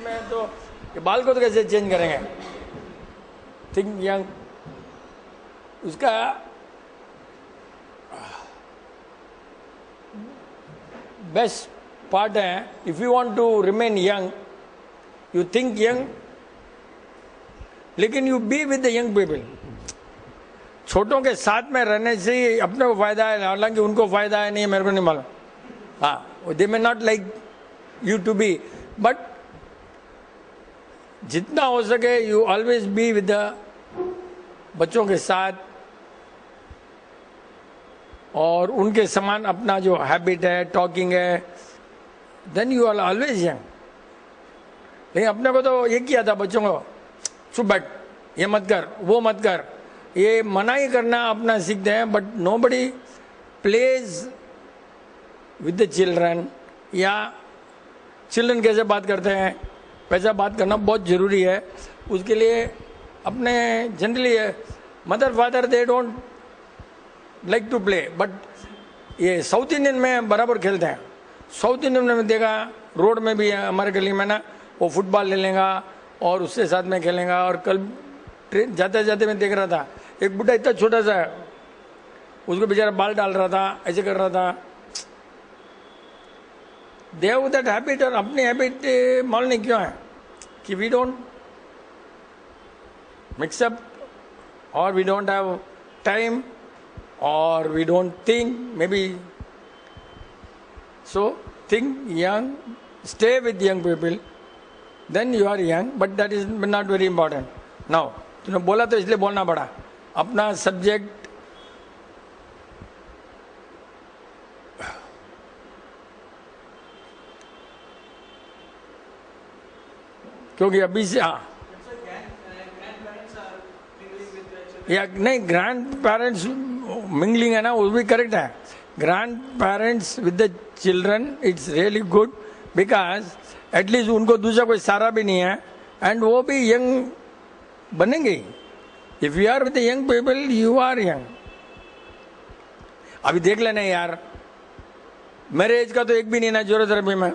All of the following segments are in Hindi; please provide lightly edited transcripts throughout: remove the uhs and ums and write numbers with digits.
में तो ये बाल को तो कैसे चेंज करेंगे? थिंक यंग, उसका बेस्ट पार्ट है, if you want to remain young, you think young, लेकिन you be with the young people. छोटों के साथ में रहने से ही अपने को फायदा है, हालांकि उनको फायदा है नहीं, मेरे को नहीं मालूम। हाँ, they may not like you to be, but जितना हो सके you always be with the बच्चों के साथ, और उनके समान अपना जो हैबिट है, टॉकिंग है, then you are always young. लेकिन अपने को तो ये किया था बच्चों को, चुप बैठ, ये मत कर, वो मत कर, ये मना ही करना अपना सीखते हैं, but nobody plays with the children. या चिल्ड्रन कैसे बात करते हैं वैसा बात करना बहुत ज़रूरी है। उसके लिए अपने generally mother father they don't like to play, but ये साउथ इंडियन में बराबर खेलते हैं। साउथ इंडियन में देखा, रोड में भी हमारे गली में ना, वो फुटबॉल ले लेगा और उसके साथ में खेलेगा। और कल ट्रेन जाते जाते मैं देख रहा था, एक बुढ़ा इतना छोटा सा है, उसको बेचारा बाल डाल रहा था, ऐसे कर रहा था। दे हैव दैट हैबिट, और अपनी हैबिट मालूम क्यों है कि वी डोंट मिक्स अप, और we don't have time, or we don't think, maybe. So think young, stay with young people, then you are young, but that is not very important. Now तूने बोला तो इसलिए बोलना पड़ा। अपना सब्जेक्ट क्योंकि अभी से या नहीं, ग्रैंड पेरेंट्स मिंगलिंग है ना, वो भी करेक्ट है। Grand parents with the children, it's really good, because at least उनको दूसरा कोई सहारा भी नहीं है, एंड वो भी यंग बनेंगे। If you are with the young people, you are young. अभी देख लेना यार, मेरे एज का तो एक भी नहीं ना ज्योरोथेरेपी में,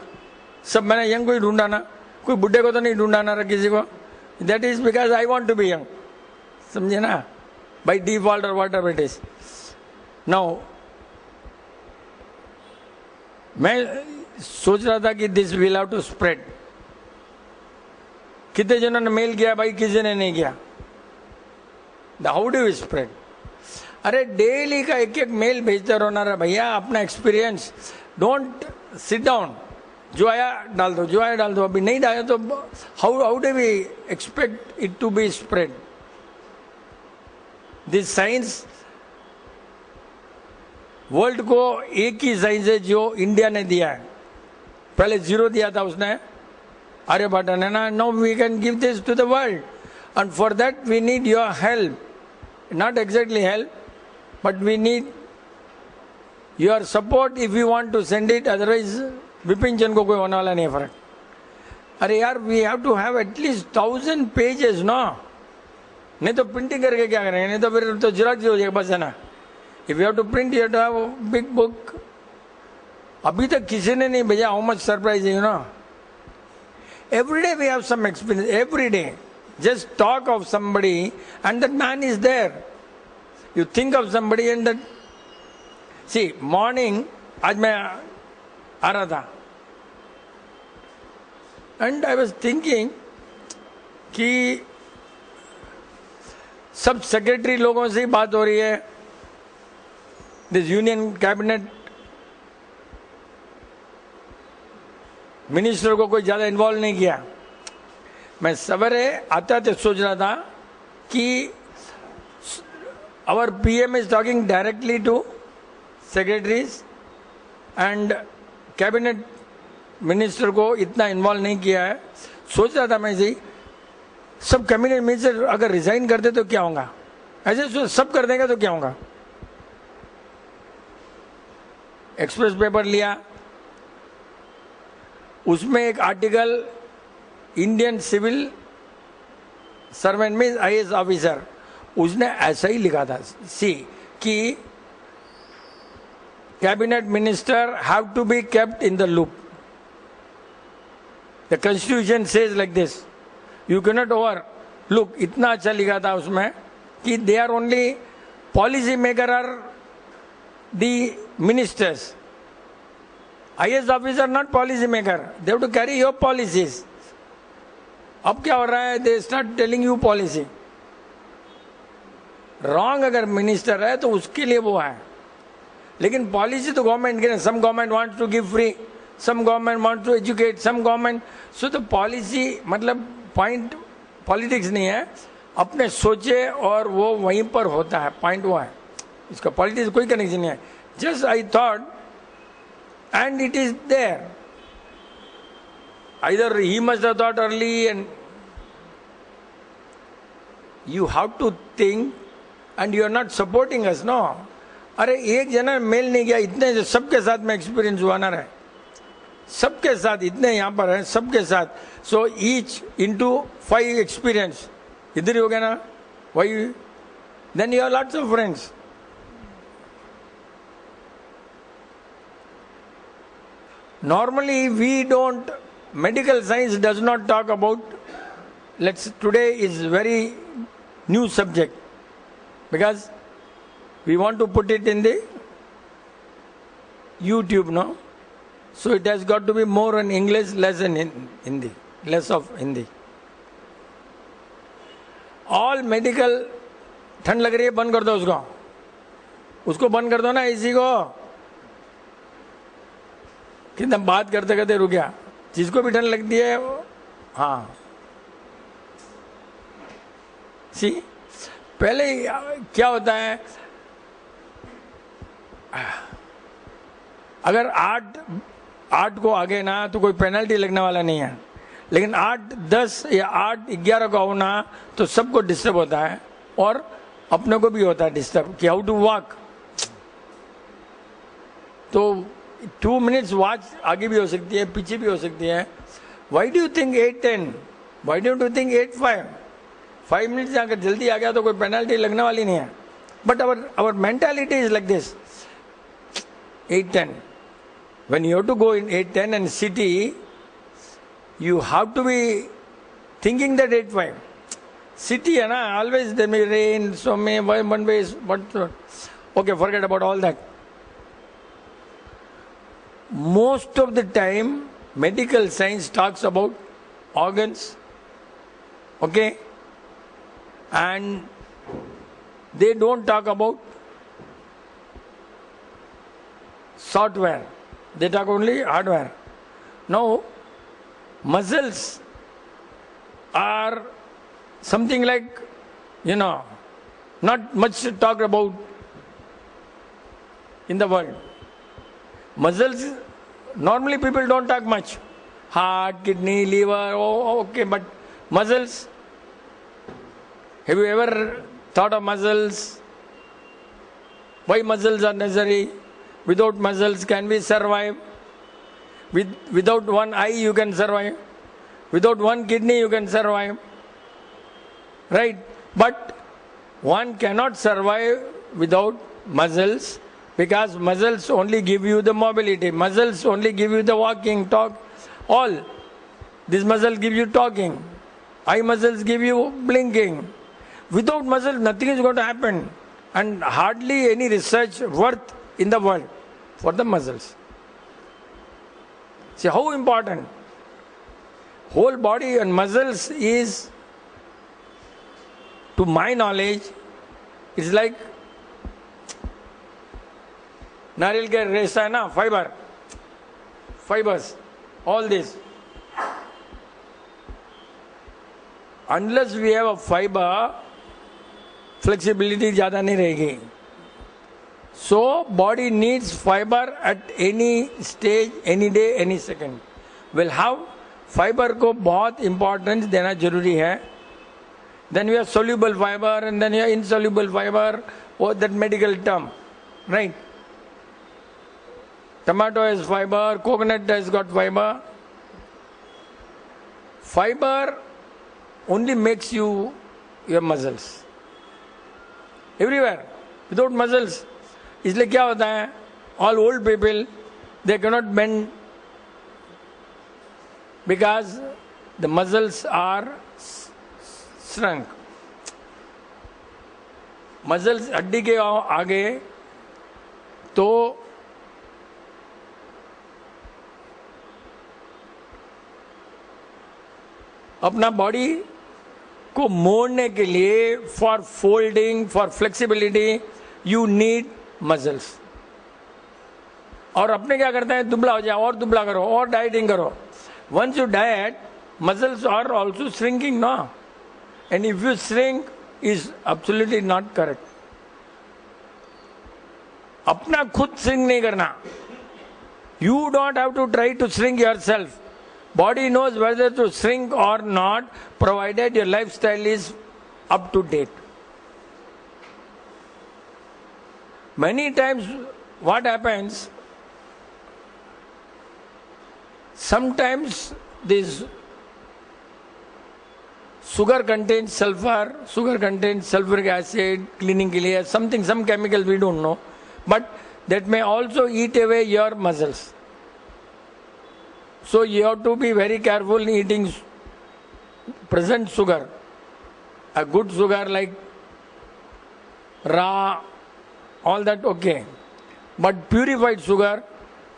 सब मैंने यंग को ही ढूंढा ना, कोई बुढ़े को तो नहीं ढूंढा ना किसी को। That is because I want to be young, समझे ना, बाई डिफॉल्ट और whatever it is. Now मैं सोच रहा था कि this will have to spread. कितने जनों ने मेल किया भाई, किसी ने नहीं किया। How do you spread? अरे डेली का एक एक मेल भेजते रहो ना भैया, अपना एक्सपीरियंस। डोंट सिट डाउन, जो आया डाल दो, जो आया डाल दो। अभी नहीं डाला तो how do we expect it to be spread? This science, world को एक ही साइंस है जो इंडिया ने दिया है। पहले 0 दिया था उसने, आर्यभट्ट ने ना। Now we can give this to the world, and for that we need your help. Not exactly help, but we need your support if you want to send it. Otherwise Vipin Chand को कोई होने वाला नहीं है फर्क। अरे यार, we have to have at least 1000 pages ना, नहीं तो प्रिंटिंग करके क्या करेंगे, नहीं तो फिर तो जिराक्स हो जाएगा बस, है ना। If you have to print, you have to have a big book. अभी तक किसी ने नहीं भेजा। How much surprising, you know? Every day we have some experience. Every day, just talk of somebody, and that man is there. You think of somebody, and that. See, morning, आज मैं आ रहा था, and I was thinking कि सब सेक्रेटरी लोगों से ही बात हो रही है। दिस यूनियन कैबिनेट मिनिस्टर को कोई ज़्यादा इन्वॉल्व नहीं किया। मैं सवेरे आते आते सोच रहा था कि our PM is talking directly to secretaries, and cabinet minister को इतना इन्वॉल्व नहीं किया है। सोच रहा था मैं जी, सब कैबिनेट मिनिस्टर अगर रिजाइन कर दे तो क्या होगा, ऐसे सब कर देंगे तो क्या होगा। एक्सप्रेस पेपर लिया, उसमें एक आर्टिकल इंडियन सिविल सर्वेंट में आईएएस ऑफिसर, उसने ऐसा ही लिखा था सी कि cabinet minister have to be kept in the loop. The Constitution says like this. You cannot over. Look, इतना अच्छा लिखा था उसमें कि they are only policy maker are the ministers. IAS officer not policy maker. They have to carry your policies. अब क्या हो रहा है? They start telling you policy. Wrong अगर minister है तो उसके लिए वो है. लेकिन policy तो government के. Some government wants to give free. Some government wants to educate. Some government. So the policy मतलब point politics नहीं है. अपने सोचे और वो वहीं पर होता है. Point वो है. इसका politics कोई connection नहीं है. Just I thought, and it is there. Either he must have thought early, and you have to think, and you are not supporting us, no. अरे एक जना मेल नहीं गया, इतने सबके साथ में एक्सपीरियंस हुआ ना रहे, सबके साथ इतने यहाँ पर हैं, सबके साथ. So each into 5 experience, इधर ही हो गया ना. Why? Then you have lots of friends. Normally we don't, medical science does not talk about, today is very new subject because we want to put it in the YouTube, no? So it has got to be more in English, less in Hindi, less of Hindi. All medical, ठंड लग रही है, बंद कर दो उसको बंद कर दो ना इसी को. कितना बात करते करते रुक गया. जिसको भी ठंड लगती है, हाँ. सी पहले क्या होता है, अगर 8 को आगे ना तो कोई पेनल्टी लगने वाला नहीं है, लेकिन 8, 10 या 8, 11 को आओ ना तो सबको डिस्टर्ब होता है और अपने को भी होता है डिस्टर्ब कि हाउ टू वॉक. तो 2 minutes वॉच आगे भी हो सकती है, पीछे भी हो सकती है. Why do you think 8:10? Why don't you think 8:05? 5 minutes अगर जल्दी आ गया तो कोई पेनल्टी लगने वाली नहीं है. But our mentality is like this. 8:10. When you have to go in 8:10 and city, you have to be thinking that 8:05. City है ना, always there may rain, so may one way is but okay, forget about all that. Most of the time, medical science talks about organs, okay, and they don't talk about software. They talk only hardware. Now, muscles are something like, not much talked about in the world. Muscles, normally people don't talk much. Heart, kidney, liver, okay, but muscles, have you ever thought of muscles? Why muscles are necessary? Without muscles, can we survive? Without one eye, you can survive. Without one kidney, you can survive. Right? But one cannot survive without muscles, because muscles only give you the mobility. Muscles only give you the walking, talk, all. This muscle gives you talking. Eye muscles give you blinking. Without muscles, nothing is going to happen. And hardly any research worth in the world for the muscles. See how important. Whole body and muscles is, to my knowledge, it's like नारियल के रेशा है ना, fibers, all this. Unless we have a fiber, flexibility ज़्यादा नहीं रहेगी. So body needs fiber at any stage, any day, any second. Well, how fiber को बहुत importance देना जरूरी है. Then we have soluble fiber and then we have insoluble fiber, or that medical term, right? Tomato has fiber, coconut has got fiber. Fiber only makes you your muscles. Everywhere. Without muscles. इसलिए क्या होता है? All old people, they cannot bend because the muscles are shrunk. Muscles हड्डी के आगे तो अपना बॉडी को मोड़ने के लिए, for folding, for flexibility, you need muscles. और अपने क्या करते हैं, दुबला हो जाए और दुबला करो और डाइटिंग करो. Once you diet, muscles are also shrinking ना, and if you shrink is absolutely not correct. अपना खुद श्रिंक नहीं करना. You don't have to try to shrink yourself. Body knows whether to shrink or not, provided your lifestyle is up to date. Many times what happens, sometimes this sugar contains sulfur, sugar contains sulfuric acid, cleaning के लिए something, some chemicals we don't know, but that may also eat away your muscles. So you have to be very careful in eating present sugar. A good sugar like raw, all that okay. But purified sugar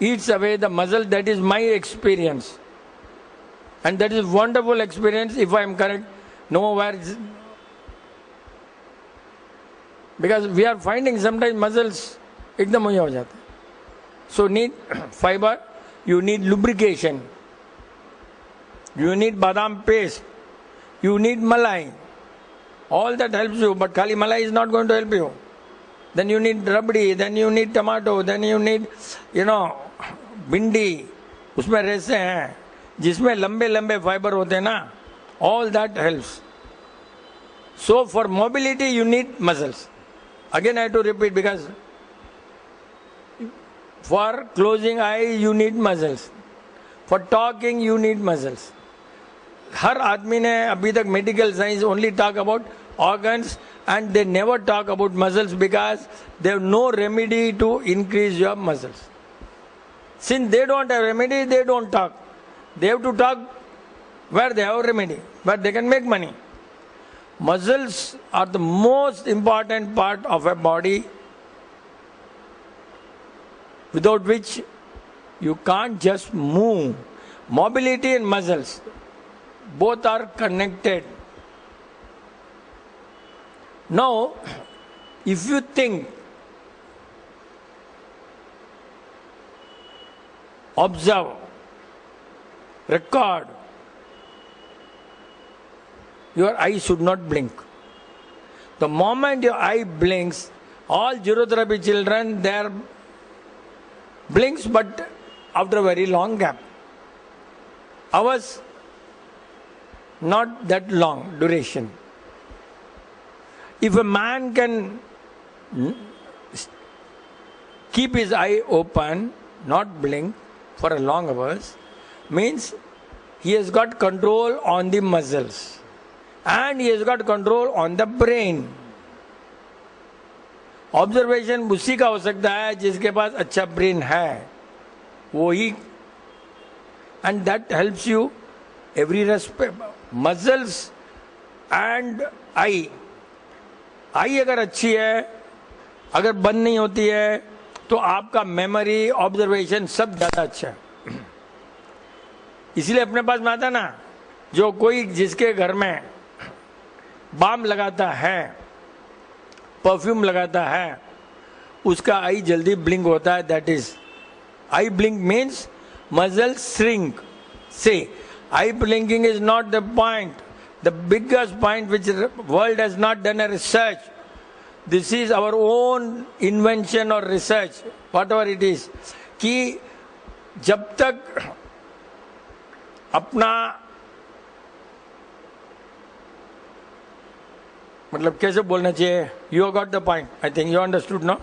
eats away the muscle. That is my experience. And that is wonderful experience if I am correct. Nowhere. Because we are finding sometimes muscles एकदम हो जाते. So need fiber. You need lubrication. You need badam paste. You need malai. All that helps you, but khali malai is not going to help you. Then you need rabdi, then you need tomato, then you need, bindi. उसमें रेसे हैं, जिसमें लंबे लंबे फाइबर होते हैं ना. All that helps. So for mobility you need muscles. Again I have to repeat, because for closing eye you need muscles. For talking you need muscles. हर आदमी ने अभी तक medical science only talk about organs and they never talk about muscles, because they have no remedy to increase your muscles. Since they don't have remedy, they don't talk. They have to talk where they have remedy, where they can make money. Muscles are the most important part of a body, without which you can't just move. Mobility and muscles, both are connected. Now, if you think, observe, record, your eye should not blink. The moment your eye blinks, all gyrotherapy children, their blinks, but after a very long gap. Ours, not that long duration. If a man can keep his eye open, not blink for a long hours, means he has got control on the muscles and he has got control on the brain. Observation उसी का हो सकता है जिसके पास अच्छा ब्रेन है, वो ही. And that helps you every respect. Muscles and eye. Eye अगर अच्छी है, अगर बंद नहीं होती है, तो आपका मेमोरी, ऑब्जर्वेशन सब ज़्यादा अच्छा है. इसलिए अपने पास में आता ना, जो कोई जिसके घर में बाम लगाता है, परफ्यूम लगाता है, उसका आई जल्दी ब्लिंक होता है. That is eye blink means muscle shrink. से eye blinking is not the point. The biggest point which world has not done a research. This is our own invention और research, whatever it is, कि जब तक अपना, मतलब कैसे बोलना चाहिए, you got the point. I think you understood no.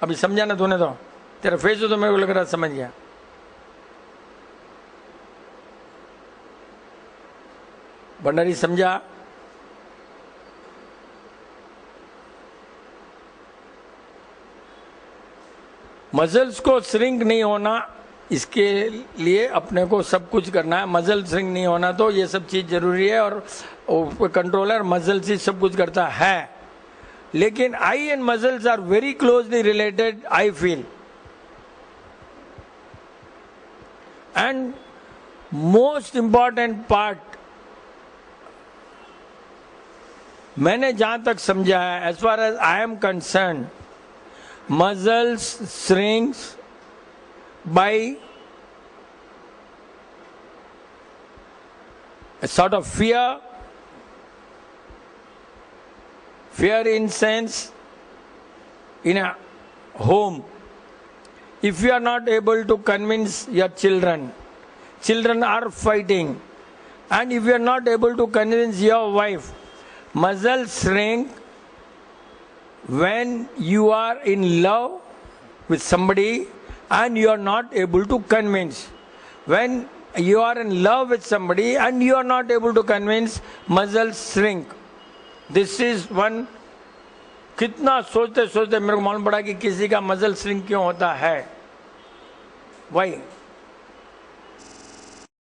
अभी समझा ना तूने, तो तेरा फेस तो मेरे को लग रहा समझ गया. भंडारी समझा? मसल्स को श्रिंक नहीं होना इसके लिए अपने को सब कुछ करना है। मसल श्रिंक नहीं होना तो ये सब चीज जरूरी है, और कंट्रोलर मसल से सब कुछ करता है। लेकिन eye and muscles are very closely related, I feel. And most important part मैंने जहां तक समझा है, as far as I am concerned, muscles shrinks by a sort of fear in sense in a home. If you are not able to convince your children are fighting, and if you are not able to convince your wife, muscles shrink when you are in love with somebody and you are not able to convince. When you are in love with somebody and you are not able to convince, muscles shrink. This is one. कितना सोचते सोचते मेरे को मालूम पड़ा कि किसी का मसल श्रिंक क्यों होता है। वाई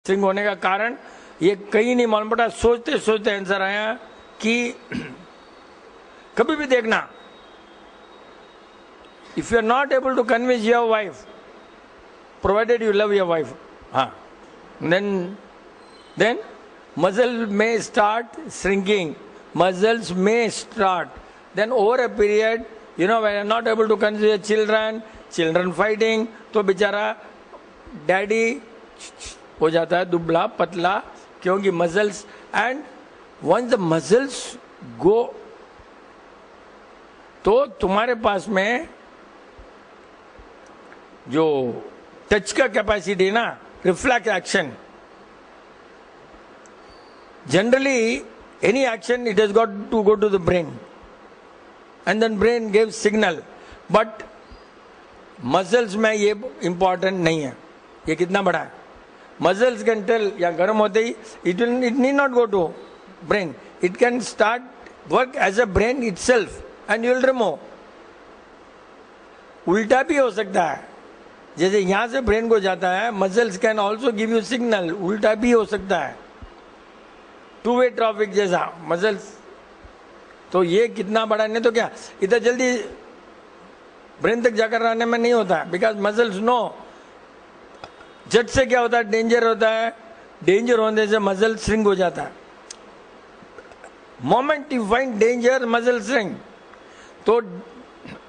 श्रिंक होने का कारण ये कहीं नहीं मालूम पड़ा, सोचते सोचते आंसर आया कि कभी भी देखना, if you are not able to convince your wife, provided you love your wife, then muscle may start shrinking, muscles may start. Then over a period, when you are not able to convince your children fighting, तो बेचारा डैडी हो जाता है दुबला पतला, क्योंकि muscles, and once the muscles go, तो तुम्हारे पास में जो टच का कैपेसिटी ना, reflex action, generally any action it has got to go to the brain and then brain gives signal, but muscles में ये इंपॉर्टेंट नहीं है। ये कितना बड़ा है, मसल्स कैन टेल, या गर्म होते ही it need not go to brain, it can start work as a brain itself and you will remove. उल्टा भी हो सकता है, जैसे यहां से ब्रेन को जाता है, muscles can also give you signal, उल्टा भी हो सकता है, टू वे ट्रैफिक जैसा मसल्स। तो ये कितना बड़ा, नहीं तो क्या इतना जल्दी ब्रेन तक जाकर रहने में नहीं होता है, बिकॉज मसल्स नो झट से क्या होता है, डेंजर होता है, डेंजर होने से मसल श्रिंक हो जाता है। Moment you find danger, muscle shrink. तो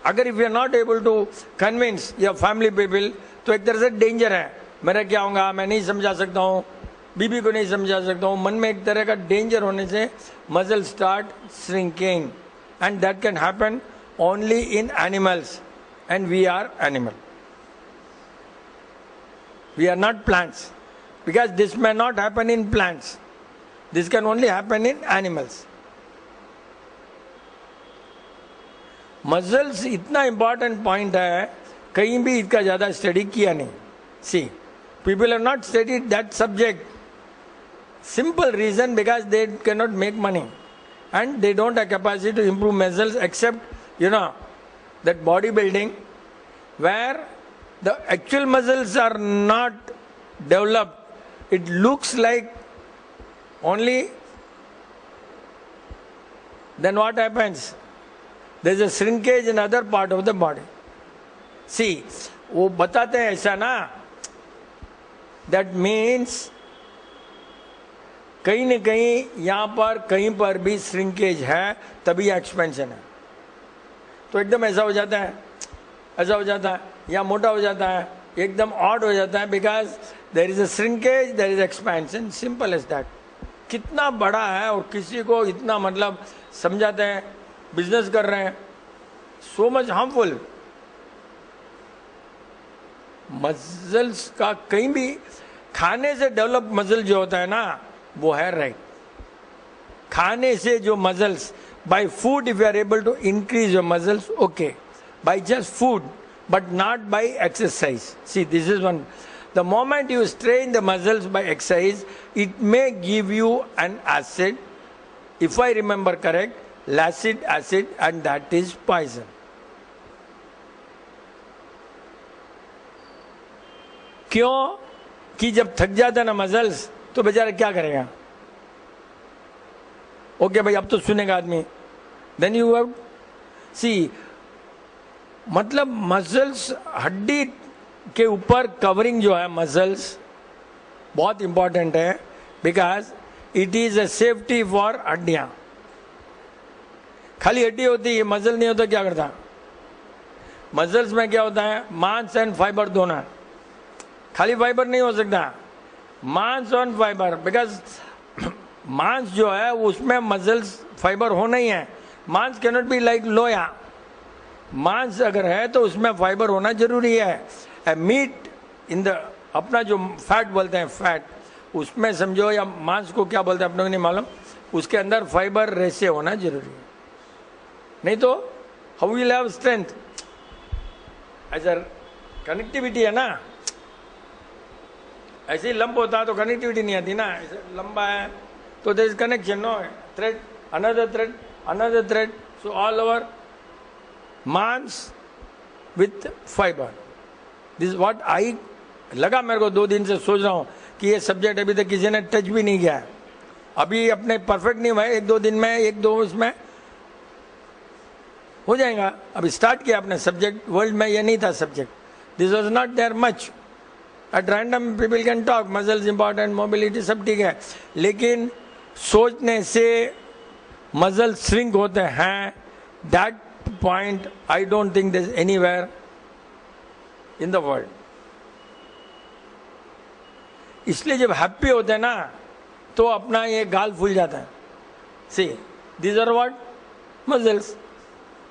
अगर if you are not able to convince your family people, तो एक तरह से डेंजर है, मेरा क्या होगा, मैं नहीं समझा सकता हूँ, बीबी को नहीं समझा सकता हूँ, मन में एक तरह का डेंजर होने से muscle start shrinking, and that can happen only in animals, and we are animal, we are not plants, because this may not happen in plants, this can only happen in animals. Muscles इतना इंपॉर्टेंट पॉइंट है, कहीं भी इसका ज्यादा स्टडी किया नहीं। See people have not studied that subject, simple reason because they can not make money and they don't have capacity to improve muscles, except that body building, where the actual muscles are not developed. It looks like only. Then what happens? There is a shrinkage in other part of the body. See, वो बताते हैं ऐसा ना, that means कहीं न कहीं यहाँ पर कहीं पर भी श्रिंकेज है, तभी एक्सपेंशन है। तो एकदम ऐसा हो जाता है, ऐसा हो जाता है, या मोटा हो जाता है, एकदम ऑड हो जाता है, because there is a shrinkage, there is expansion, simple as that. कितना बड़ा है और किसी को इतना मतलब समझाते हैं, बिजनेस कर रहे हैं, सो मच हार्मफुल। मसल्स का कहीं भी खाने से डेवलप मसल जो होता है ना, वो है राइट। खाने से जो muscles, by food if you are able to increase your muscles, okay, by just food, but not by exercise. See, this is one. The moment you strain the muscles by exercise, it may give you an acid, if I remember correct, lactic acid, and that is poison. क्यों कि जब थक जाता है ना मसल्स तो बेचारा क्या करेगा? ओके भाई, अब तो सुनेगा आदमी। देन यू हैव सी, मतलब मसल्स, हड्डी के ऊपर कवरिंग जो है मसल्स बहुत इंपॉर्टेंट है, because it is a safety for हड्डियां। खाली हड्डी होती है, मसल नहीं होता, क्या करता? मसल्स में क्या होता है? मांस एंड फाइबर दोनों। खाली फाइबर नहीं हो सकता, मांस और फाइबर, बिकॉज मांस जो है उसमें मसल्स फाइबर होना ही है। मांस कैन नॉट बी लाइक लोया। मांस अगर है तो उसमें फाइबर होना जरूरी है। मीट इन द, अपना जो फैट बोलते हैं फैट, उसमें समझो, या मांस को क्या बोलते हैं अपने को नहीं मालूम, उसके अंदर फाइबर रेशे होना जरूरी है, नहीं तो हाउ विल हैव स्ट्रेंथ? ऐसा कनेक्टिविटी है ना, ऐसे ही लंब होता है तो कनेक्टिविटी नहीं आती ना। ऐसे लंबा है तो there is connection, no thread, another thread, another thread, so all over मांस with fibre. This what I लगा मेरे को, 2 दिन से सोच रहा हूं कि ये सब्जेक्ट अभी तक किसी ने टच भी नहीं किया है। अभी अपने परफेक्ट नहीं हुआ, 1-2 दिन में 1-2 इसमें हो जाएगा। अभी स्टार्ट किया अपने सब्जेक्ट, वर्ल्ड में ये नहीं था subject, this was not there much. At random people can talk muscles important, mobility सब ठीक है, लेकिन सोचने से मसल श्रिंक होते हैं। That point I don't think this anywhere in the world. इसलिए जब हैप्पी होते हैं ना तो अपना ये गाल फूल जाता है। See, these are what? Muscles.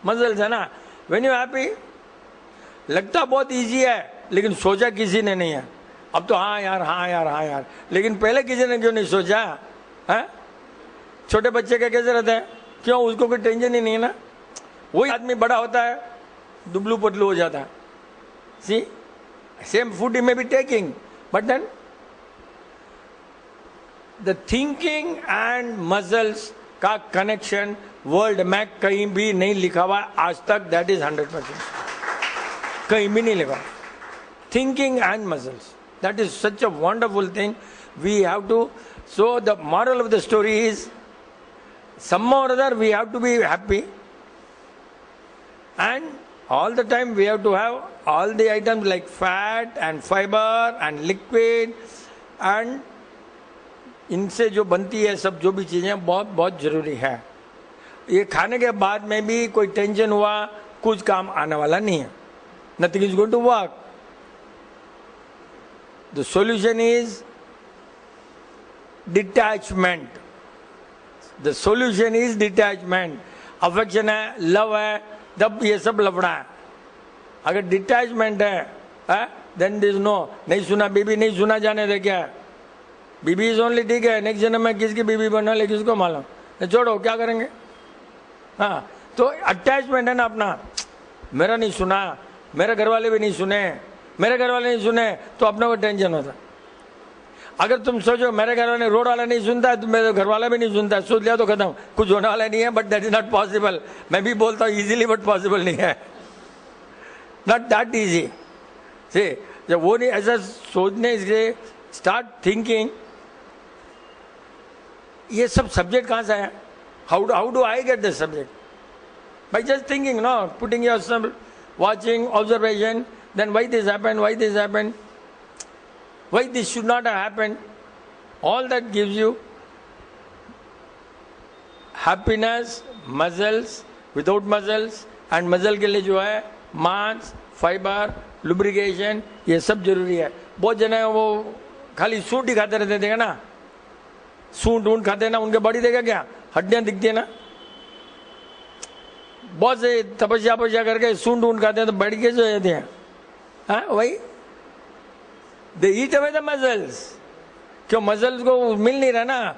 Muscles है ना। व्हेन यू हैप्पी, लगता बहुत इजी है लेकिन सोचा किसी ने नहीं है। अब तो हाँ यार, हाँ यार, हाँ यार, लेकिन पहले किसी ने क्यों नहीं सोचा है? छोटे बच्चे का कैसे रहता है? क्यों? उसको कोई टेंशन ही नहीं है ना। वही आदमी बड़ा होता है, दुबलू पतलू हो जाता है। सी, सेम फूड में भी taking, but then the thinking and muscles का कनेक्शन वर्ल्ड में कहीं भी नहीं लिखा हुआ आज तक। दैट इज 100%, कहीं भी नहीं लिखा। Thinking and muscles, that is such a wonderful thing. We have to, so the moral of the story is some or other we have to be happy, and all the time we have to have all the items like fat and fiber and liquid, and इनसे जो बनती है सब जो भी चीजें बहुत बहुत जरूरी है। ये खाने के बाद में भी कोई टेंशन हुआ कुछ काम आने वाला नहीं है। Nothing is going to work. The solution is detachment. The solution is detachment. Affection है, लव है, तब ये सब लफड़ा है। अगर डिटैचमेंट है देन दिस नो, नहीं सुना बीबी, नहीं सुना जाने दे, क्या बीबी इज ओनली, ठीक है, नेक्स्ट जन्म में किसकी बीबी बनना ले किसको मालूम, छोड़ो क्या करेंगे। हाँ, तो अटैचमेंट है ना अपना। मेरा नहीं सुना, मेरे घर वाले भी नहीं सुने, मेरे घर वाले नहीं सुने, तो अपने को टेंशन होता। अगर तुम सोचो मेरे घर वाले, रोड वाला नहीं सुनता है तो मेरे घर वाला भी नहीं सुनता है, सोच लिया तो खत्म, कुछ होने वाला नहीं है। But that is not possible. मैं भी बोलता हूँ इजीली, बट पॉसिबल नहीं है, नॉट दैट इजी। से जब वो नहीं ऐसा सोचने से स्टार्ट थिंकिंग, ये सब सब्जेक्ट कहाँ से आया? How do I get this subject? By just thinking, no, putting yourself, watching, observation, then why this happened, why this happened, why this should not have happened. All that gives you happiness, muscles, without muscles, and muscle के लिए जो है मांस, फाइबर, लुब्रिकेशन, ये सब जरूरी है। बहुत जने वो खाली सूट ही खाते रहते, देखा ना, सूट ऊंट खाते ना, उनके बॉडी देखा क्या, हड्डियां दिखती है ना। बहुत से तपस्या करके सूंड ऊंट खाते हैं तो बढ़ के जो जाते हैं। हाँ, वही दे ईट अवे द मसल्स। क्यों? मसल्स को मिल नहीं रहा ना,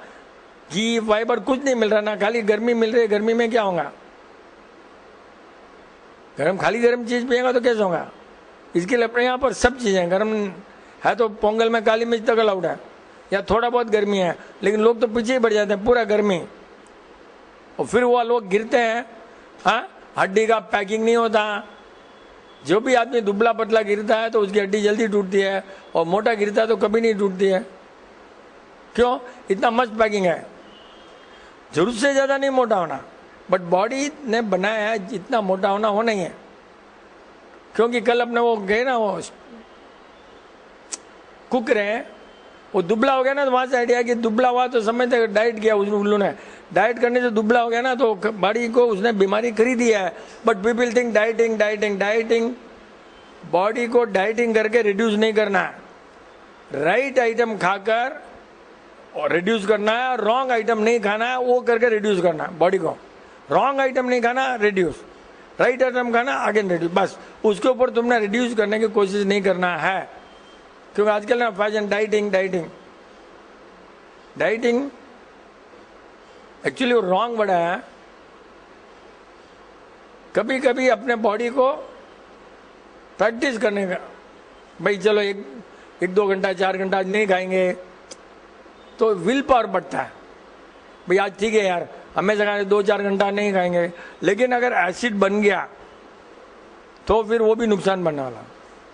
घी फाइबर कुछ नहीं मिल रहा ना, खाली गर्मी मिल रही है। गर्मी में क्या होगा? खाली गर्म चीज पिएगा तो कैसे होगा? इसके लिए अपने यहाँ पर सब चीजें गर्म है। तो पोंगल में काली मिर्च तक अलाउड है, या थोड़ा बहुत गर्मी है, लेकिन लोग तो पीछे ही बढ़ जाते हैं पूरा गर्मी, और फिर वो लोग गिरते हैं। हाँ, हड्डी का पैकिंग नहीं होता, जो भी आदमी दुबला पतला गिरता है तो उसकी हड्डी जल्दी टूटती है, और मोटा गिरता है तो कभी नहीं टूटती है। क्यों? इतना मस्त पैकिंग है। जरूरत से ज्यादा नहीं मोटा होना, बट बॉडी ने बनाया है जितना मोटा होना वो नहीं है। क्योंकि कल अपने वो गए ना, वो कुक रहे हैं, वो दुबला हो गया ना, तो वहां से आइडिया कि दुबला हुआ तो समझते डाइट किया उल्लू ने, डाइट करने से दुबला हो गया ना तो बॉडी को उसने बीमारी खरीदी है। But people think dieting dieting dieting, body को डाइटिंग करके रिड्यूस नहीं करना है, राइट आइटम खाकर और रिड्यूस करना है, और रॉन्ग आइटम नहीं खाना है, वो करके रिड्यूस करना है बॉडी को। रॉन्ग आइटम नहीं खाना, रिड्यूस, राइट आइटम खाना, अगेन रिड्यूस, बस उसके ऊपर तुमने रिड्यूस करने की कोशिश नहीं करना है। क्योंकि आजकल ना fashion dieting dieting dieting, actually वो रॉन्ग वर्ड है। कभी कभी अपने बॉडी को प्रैक्टिस करने का, भाई चलो एक 2 घंटा 4 घंटा आज नहीं खाएंगे, तो विल पावर बढ़ता है। भाई आज ठीक है यार, हमेशा खाने 2-4 घंटा नहीं खाएंगे, लेकिन अगर एसिड बन गया तो फिर वो भी नुकसान बनने वाला।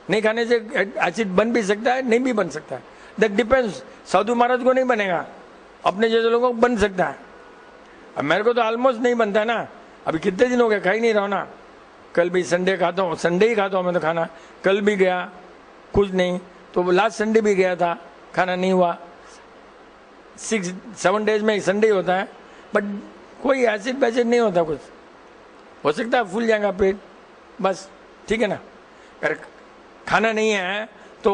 नहीं खाने से एसिड बन भी सकता है, नहीं भी बन सकता है, दैट डिपेंड्स। साधु महाराज को नहीं बनेगा, अपने जैसे लोगों को बन सकता है। अब मेरे को तो ऑलमोस्ट नहीं बनता है ना, अभी कितने दिन हो गए खा ही नहीं रहा ना। कल भी संडे खाता हूँ, संडे ही खाता हूँ मैं तो खाना, कल भी गया कुछ नहीं, तो लास्ट संडे भी गया था, खाना नहीं हुआ। 6-7 डेज में संडे ही होता है, बट कोई एसिड पैसिड नहीं होता कुछ। हो सकता है फूल जाएगा पेट, बस ठीक है ना। अगर खाना नहीं है तो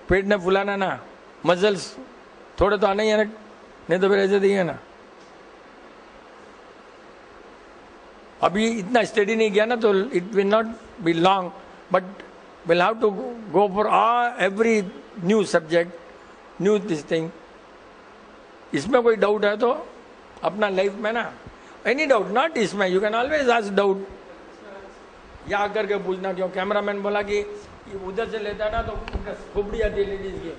पेट ने फुलाना ना, मसल्स थोड़े तो आना ही है ना, नहीं तो फिर ऐसे ही है ना। अभी इतना स्टडी नहीं किया ना तो it will not be long, but will have to go for every new subject, new this thing. इसमें कोई डाउट है तो अपना लाइफ में ना, एनी डाउट, नॉट इसमें, you can always ask doubt, या आकर के पूछना। क्यों? कैमरामैन बोला कि उधर से लेता है ना तो खोपड़ी आती है लेडीज की।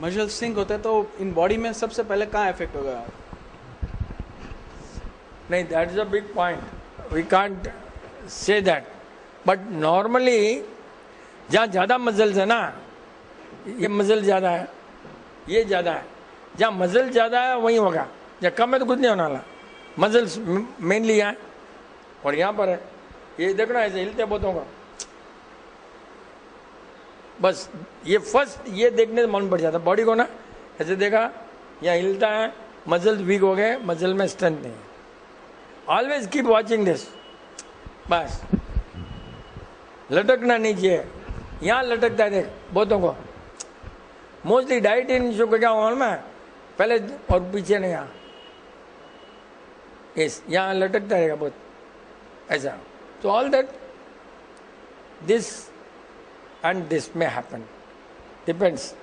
मसल सिंक होता है तो इन बॉडी में सबसे पहले कहाँ इफेक्ट होगा? नहीं, that is a big point, we can't say that, but normally जहाँ ज़्यादा मसल्स है ना, ये मसल ज़्यादा है, ये ज़्यादा है, जहाँ मसल ज़्यादा है वहीं होगा, जहाँ कम है तो कुछ नहीं होने वाला। मसल्स मेनली यहाँ और यहाँ पर है, ये देखना ऐसे हिलते बोतों का, बस ये फर्स्ट ये देखने से मालूम पड़ जाता बॉडी को ना, ऐसे देखा यहाँ हिलता है, मसल्स वीक हो गए, मसल में स्ट्रेंथ नहीं है। ऑलवेज कीप वॉचिंग दिस, बस लटकना नहीं चाहिए, यहाँ लटकता है देख बोतों को। मोस्टली डाइट इन शो को क्या मालूम है, पहले और पीछे नहीं, यहाँ यस, यहाँ लटकता रहेगा बहुत ऐसा। तो all that this and this में हैपन, डिपेंड्स।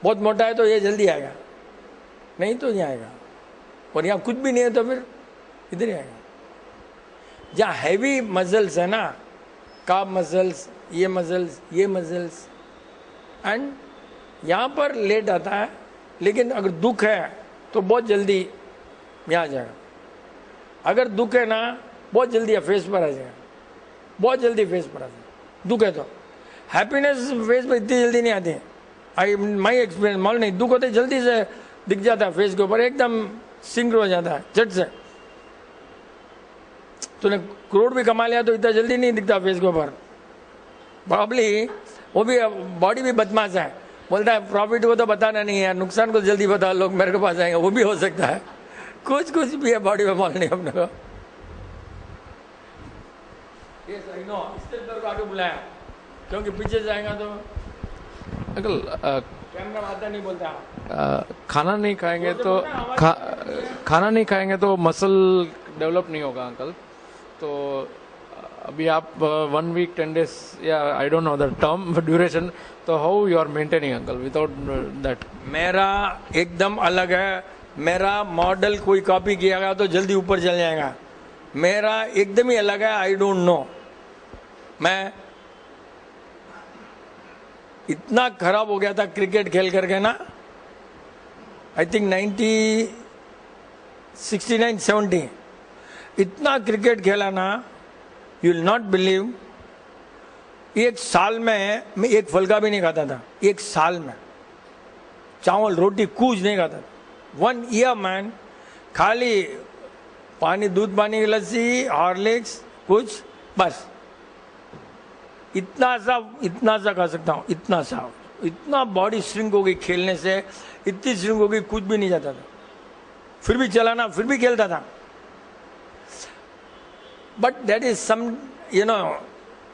बहुत मोटा है तो ये जल्दी आएगा, नहीं तो नहीं आएगा, और यहाँ कुछ भी नहीं है तो फिर इधर ही आएगा। जहाँ हैवी मसल्स है ना, काफ मसल्स, ये मसल्स, ये मसल्स, एंड यहाँ पर लेट आता है, लेकिन अगर दुख है तो बहुत जल्दी यहाँ आ जाएगा। अगर दुख है ना, बहुत जल्दी फेस पर आ जाएगा, बहुत जल्दी फेस पर आ जाएगा। दुख है तो हैप्पीनेस फेस पर इतनी जल्दी नहीं आती है, आई माई एक्सपीरियंस, मालूम नहीं, दुख होते जल्दी से दिख जाता है फेस के ऊपर, एकदम सिंक हो जाता है झट से। तूने करोड़ भी कमा लिया तो इतना जल्दी नहीं दिखता फेस के ऊपर, प्रॉब्ली वो भी बॉडी भी बदमाश है, बोलता है प्रॉफिट को तो बताना नहीं है, नुकसान को जल्दी बता, लोग मेरे के पास आएंगे, वो भी हो सकता है, कुछ कुछ भी है बॉडी में माल नहीं अपने को। Yes, I know, इसलिए तेरे को आगे बुलाया, क्योंकि पीछे जाएगा तो अंकल कैमरा आता नहीं बोलता। खाना नहीं खाएंगे तो खाना नहीं खाएंगे तो मसल डेवलप नहीं होगा अंकल। तो अभी आप 1 वीक 10 days या I don't know the term duration, तो how you are maintaining uncle without that? मेरा एकदम अलग है, मेरा मॉडल कोई कॉपी किया तो जल्दी ऊपर चल जाएगा, मेरा एकदम ही अलग है। आई डोंट नो, मैं इतना खराब हो गया था क्रिकेट खेल करके ना, आई थिंक 69-70 इतना क्रिकेट खेला ना, यू विल नॉट बिलीव, एक साल में मैं एक फल का भी नहीं खाता था, एक साल में चावल रोटी कुछ नहीं खाता था। 1 ईयर मैन, खाली पानी, दूध पानी की लस्सी, हॉर्लिक्स, कुछ बस इतना सा खा सकता हूँ, इतना सा। इतना बॉडी श्रिंक हो गई खेलने से, इतनी श्रिंक हो गई कुछ भी नहीं जाता था, फिर भी चलाना, फिर भी खेलता था। But that is some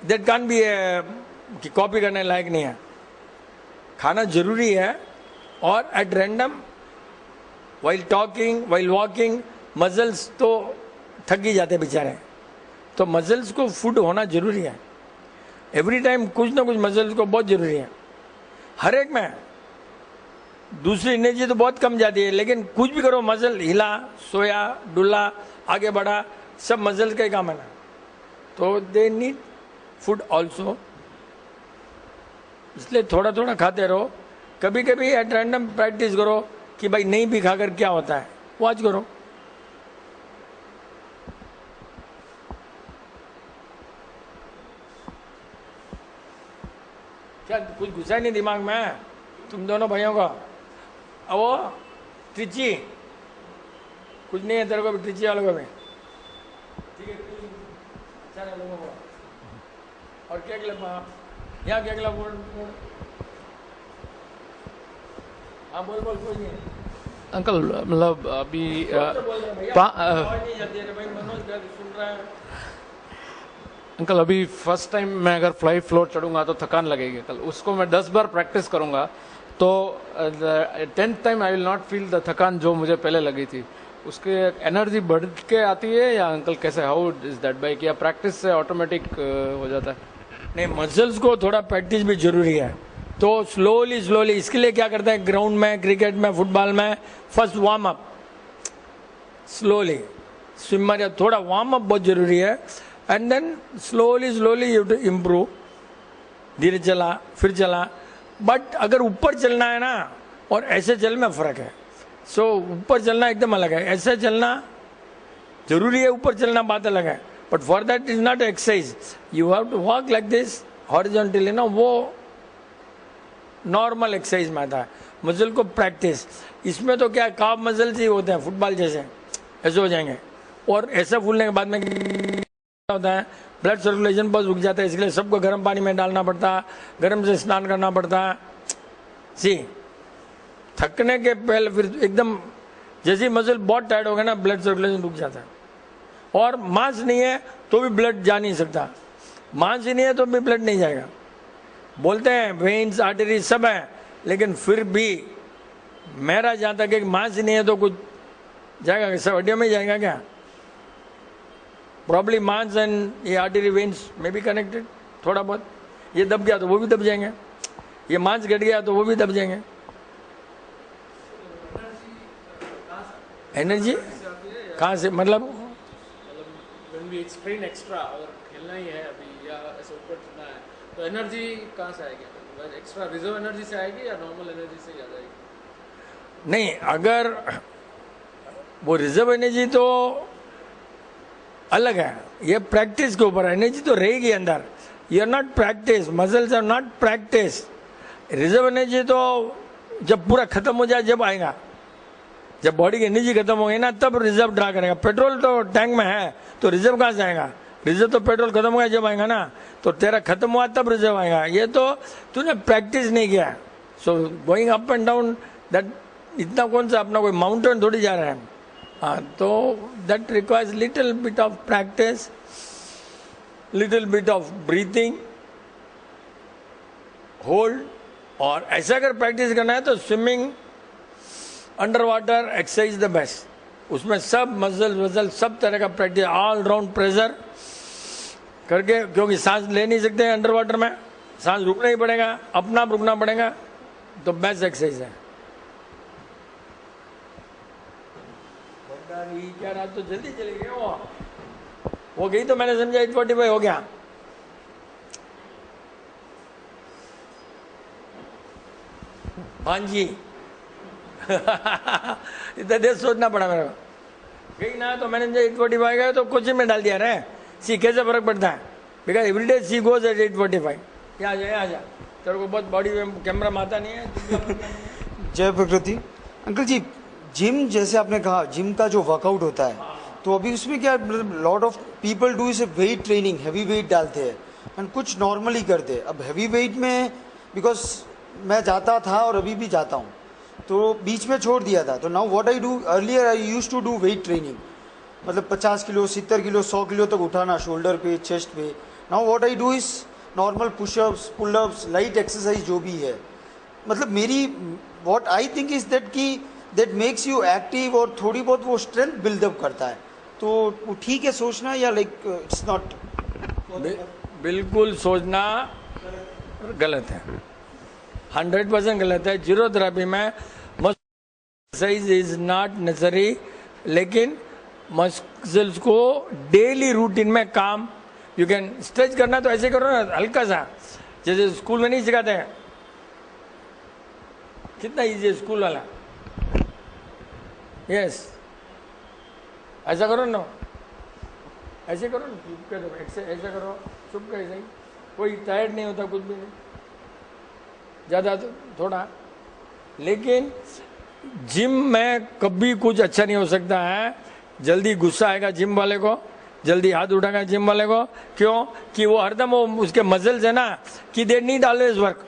that can be कि कॉपी करने लायक नहीं है। खाना जरूरी है, और at random while talking, while walking, muscles तो थक ही जाते बेचारे, तो मसल्स को फूड होना जरूरी है। एवरी टाइम कुछ ना कुछ मसल्स को बहुत जरूरी है, हर एक में। दूसरी एनर्जी तो बहुत कम जाती है, लेकिन कुछ भी करो, मसल हिला, सोया, डुला, आगे बढ़ा, सब मसल्स का ही काम है ना। तो दे नीड फूड ऑल्सो, इसलिए थोड़ा थोड़ा खाते रहो। कभी कभी एट रैंडम प्रैक्टिस करो कि भाई नहीं भी खाकर क्या होता है, वो आज करो। क्या कुछ घुसा ही नहीं दिमाग में तुम दोनों भाइयों का? अब वो ट्रिची कुछ नहीं है तेरे को भी, ट्रिची वालों को भी ठीक है, अच्छा है लोगों को। और क्या क्लब यहाँ क्या क्लब बोल, हाँ बोल बोल, कोई नहीं है अंकल। मतलब अभी अंकल अभी फर्स्ट टाइम मैं अगर फ्लाई फ्लोर चढ़ूंगा तो थकान लगेगी कल, उसको मैं 10 बार प्रैक्टिस करूंगा तो 10th time I will not feel the थकान जो मुझे पहले लगी थी। उसके एनर्जी बढ़ के आती है या अंकल कैसे, हाउ इज दैट बाइक, या प्रैक्टिस से ऑटोमेटिक हो जाता है? नहीं, मसल्स को थोड़ा प्रैक्टिस भी जरूरी है। तो स्लोली इसके लिए क्या करते हैं ग्राउंड में, क्रिकेट में, फुटबॉल में, first warm up slowly, swimmer या थोड़ा वार्म अप बहुत जरूरी है, and then slowly you to improve. धीरे चला, फिर चला। बट अगर ऊपर चलना है ना, और ऐसे चल में फर्क है। सो ऊपर चलना एकदम अलग है, ऐसे चलना जरूरी है, ऊपर चलना बात अलग है। But for that is not exercise, you have to walk like this horizontally ना, वो नॉर्मल एक्सरसाइज में आता है। मसल को प्रैक्टिस, इसमें तो क्या काफ मसल्स ही होते हैं, फुटबॉल जैसे ऐसे हो जाएंगे, और ऐसा फूलने के बाद में होता है ब्लड सर्कुलेशन बहुत रुक जाता है। इसलिए सबको गर्म पानी में डालना पड़ता है, गर्म से स्नान करना पड़ता है। सी थकने के पहले फिर एकदम जैसे मसल बहुत टाइट हो गया ना, ब्लड सर्कुलेशन रुक जाता है। और मांस नहीं है तो भी ब्लड जा नहीं सकता, मांस ही नहीं है तो भी ब्लड नहीं जाएगा। बोलते हैं वेन्स, आर्टरी सब है, लेकिन फिर भी मेरा जहाँ तक एक मांस ही नहीं है तो कुछ जाएगा, सब हड्डियों में जाएगा क्या? प्रॉब्ली मांस एंड ये आर्टरी वेन्स में भी कनेक्टेड थोड़ा बहुत। ये दब गया तो वो भी दब जाएंगे, ये मांस घट गया तो वो भी दब जाएंगे। एनर्जी कहाँ से, मतलब when we explain extra, अगर खेलना ही है अभी या ऐसे ऊपर चलना है तो एनर्जी कहाँ से आएगी? एक्स्ट्रा रिजर्व एनर्जी से आएगी या नॉर्मल एनर्जी से आ जाएगी? नहीं, अगर वो रिजर्व एनर्जी तो अलग है, ये प्रैक्टिस के ऊपर। एनर्जी तो रहेगी अंदर, you are not practice, muscles are not practice. Reserve energy तो जब पूरा खत्म हो जाए जब आएगा, जब बॉडी की एनर्जी खत्म हो गई ना तब रिजर्व ड्रा करेगा। पेट्रोल तो टैंक में है तो रिजर्व कहाँ से आएगा? रिजर्व तो पेट्रोल खत्म हो गया जब आएगा ना, तो तेरा खत्म हुआ तब रिजर्व आएगा। ये तो तूने प्रैक्टिस नहीं किया। So going up and down that, इतना कौन सा अपना कोई माउंटेन थोड़ी जा रहा है। हाँ, तो that requires little bit of practice, little bit of breathing, hold. और ऐसा अगर प्रैक्टिस करना है तो swimming, under water exercise the best. उसमें सब मसल सब तरह का प्रैक्टिस, ऑल राउंड प्रेशर करके, क्योंकि सांस ले नहीं सकते अंडर वाटर में, सांस रुकना ही पड़ेगा, अपना आप रुकना पड़ेगा, तो बेस्ट एक्सरसाइज है। क्या रात तो जल्दी चली गई, वो गई तो मैंने समझा 8:45 हो गया। हाँ जी इतना देर सोचना पड़ा मेरे को। गई ना तो मैंने 8:45 गए तो कोचिंग में डाल दिया रे। सी कैसे फर्क पड़ता है, because every day she goes at 8:45। यहाँ आ जा, तेरे को बहुत बॉडी में कैमरा में आता नहीं है। जय प्रकृति। अंकल जी, जिम जैसे आपने कहा, जिम का जो वर्कआउट होता है, तो अभी उसमें क्या लॉट ऑफ पीपल डू इसे वेट ट्रेनिंग, हैवी वेट डालते हैं एंड कुछ नॉर्मली करते हैं। अब हैवी वेट में बिकॉज मैं जाता था और अभी भी जाता हूँ, तो बीच में छोड़ दिया था। तो now what I do, earlier I used to do weight training, मतलब 50 किलो, 70 किलो, 100 किलो तक उठाना शोल्डर पे, चेस्ट पे। Now what I do is normal pushups, pullups, light exercise जो भी है। मतलब मेरी what I think is that कि दैट मेक्स यू एक्टिव और थोड़ी बहुत वो स्ट्रेंथ बिल्डअप करता है। तो वो ठीक है सोचना या लाइक इट्स नॉट? बिल्कुल सोचना गलत है, 100% गलत है। जीरो थेरेपी में एक्सरसाइज इज नॉट नेसेसरी, लेकिन मसल्स को डेली रूटीन में काम, यू कैन स्ट्रेच करना तो ऐसे करो ना, हल्का सा, जैसे स्कूल में नहीं सिखाते हैं। कितना इजी है स्कूल वाला, यस ऐसा करो ना, ऐसे करो ना, चुप कर दो, ऐसा करो, चुप कर, ऐसे ही कोई टायर्ड नहीं होता, कुछ भी नहीं, ज़्यादा तो थोड़ा। लेकिन जिम में कभी कुछ अच्छा नहीं हो सकता है। जल्दी गुस्सा आएगा जिम वाले को, जल्दी हाथ उठाएगा जिम वाले को। क्यों? कि वो हरदम वो उसके मसल्स है ना, कि they need always work.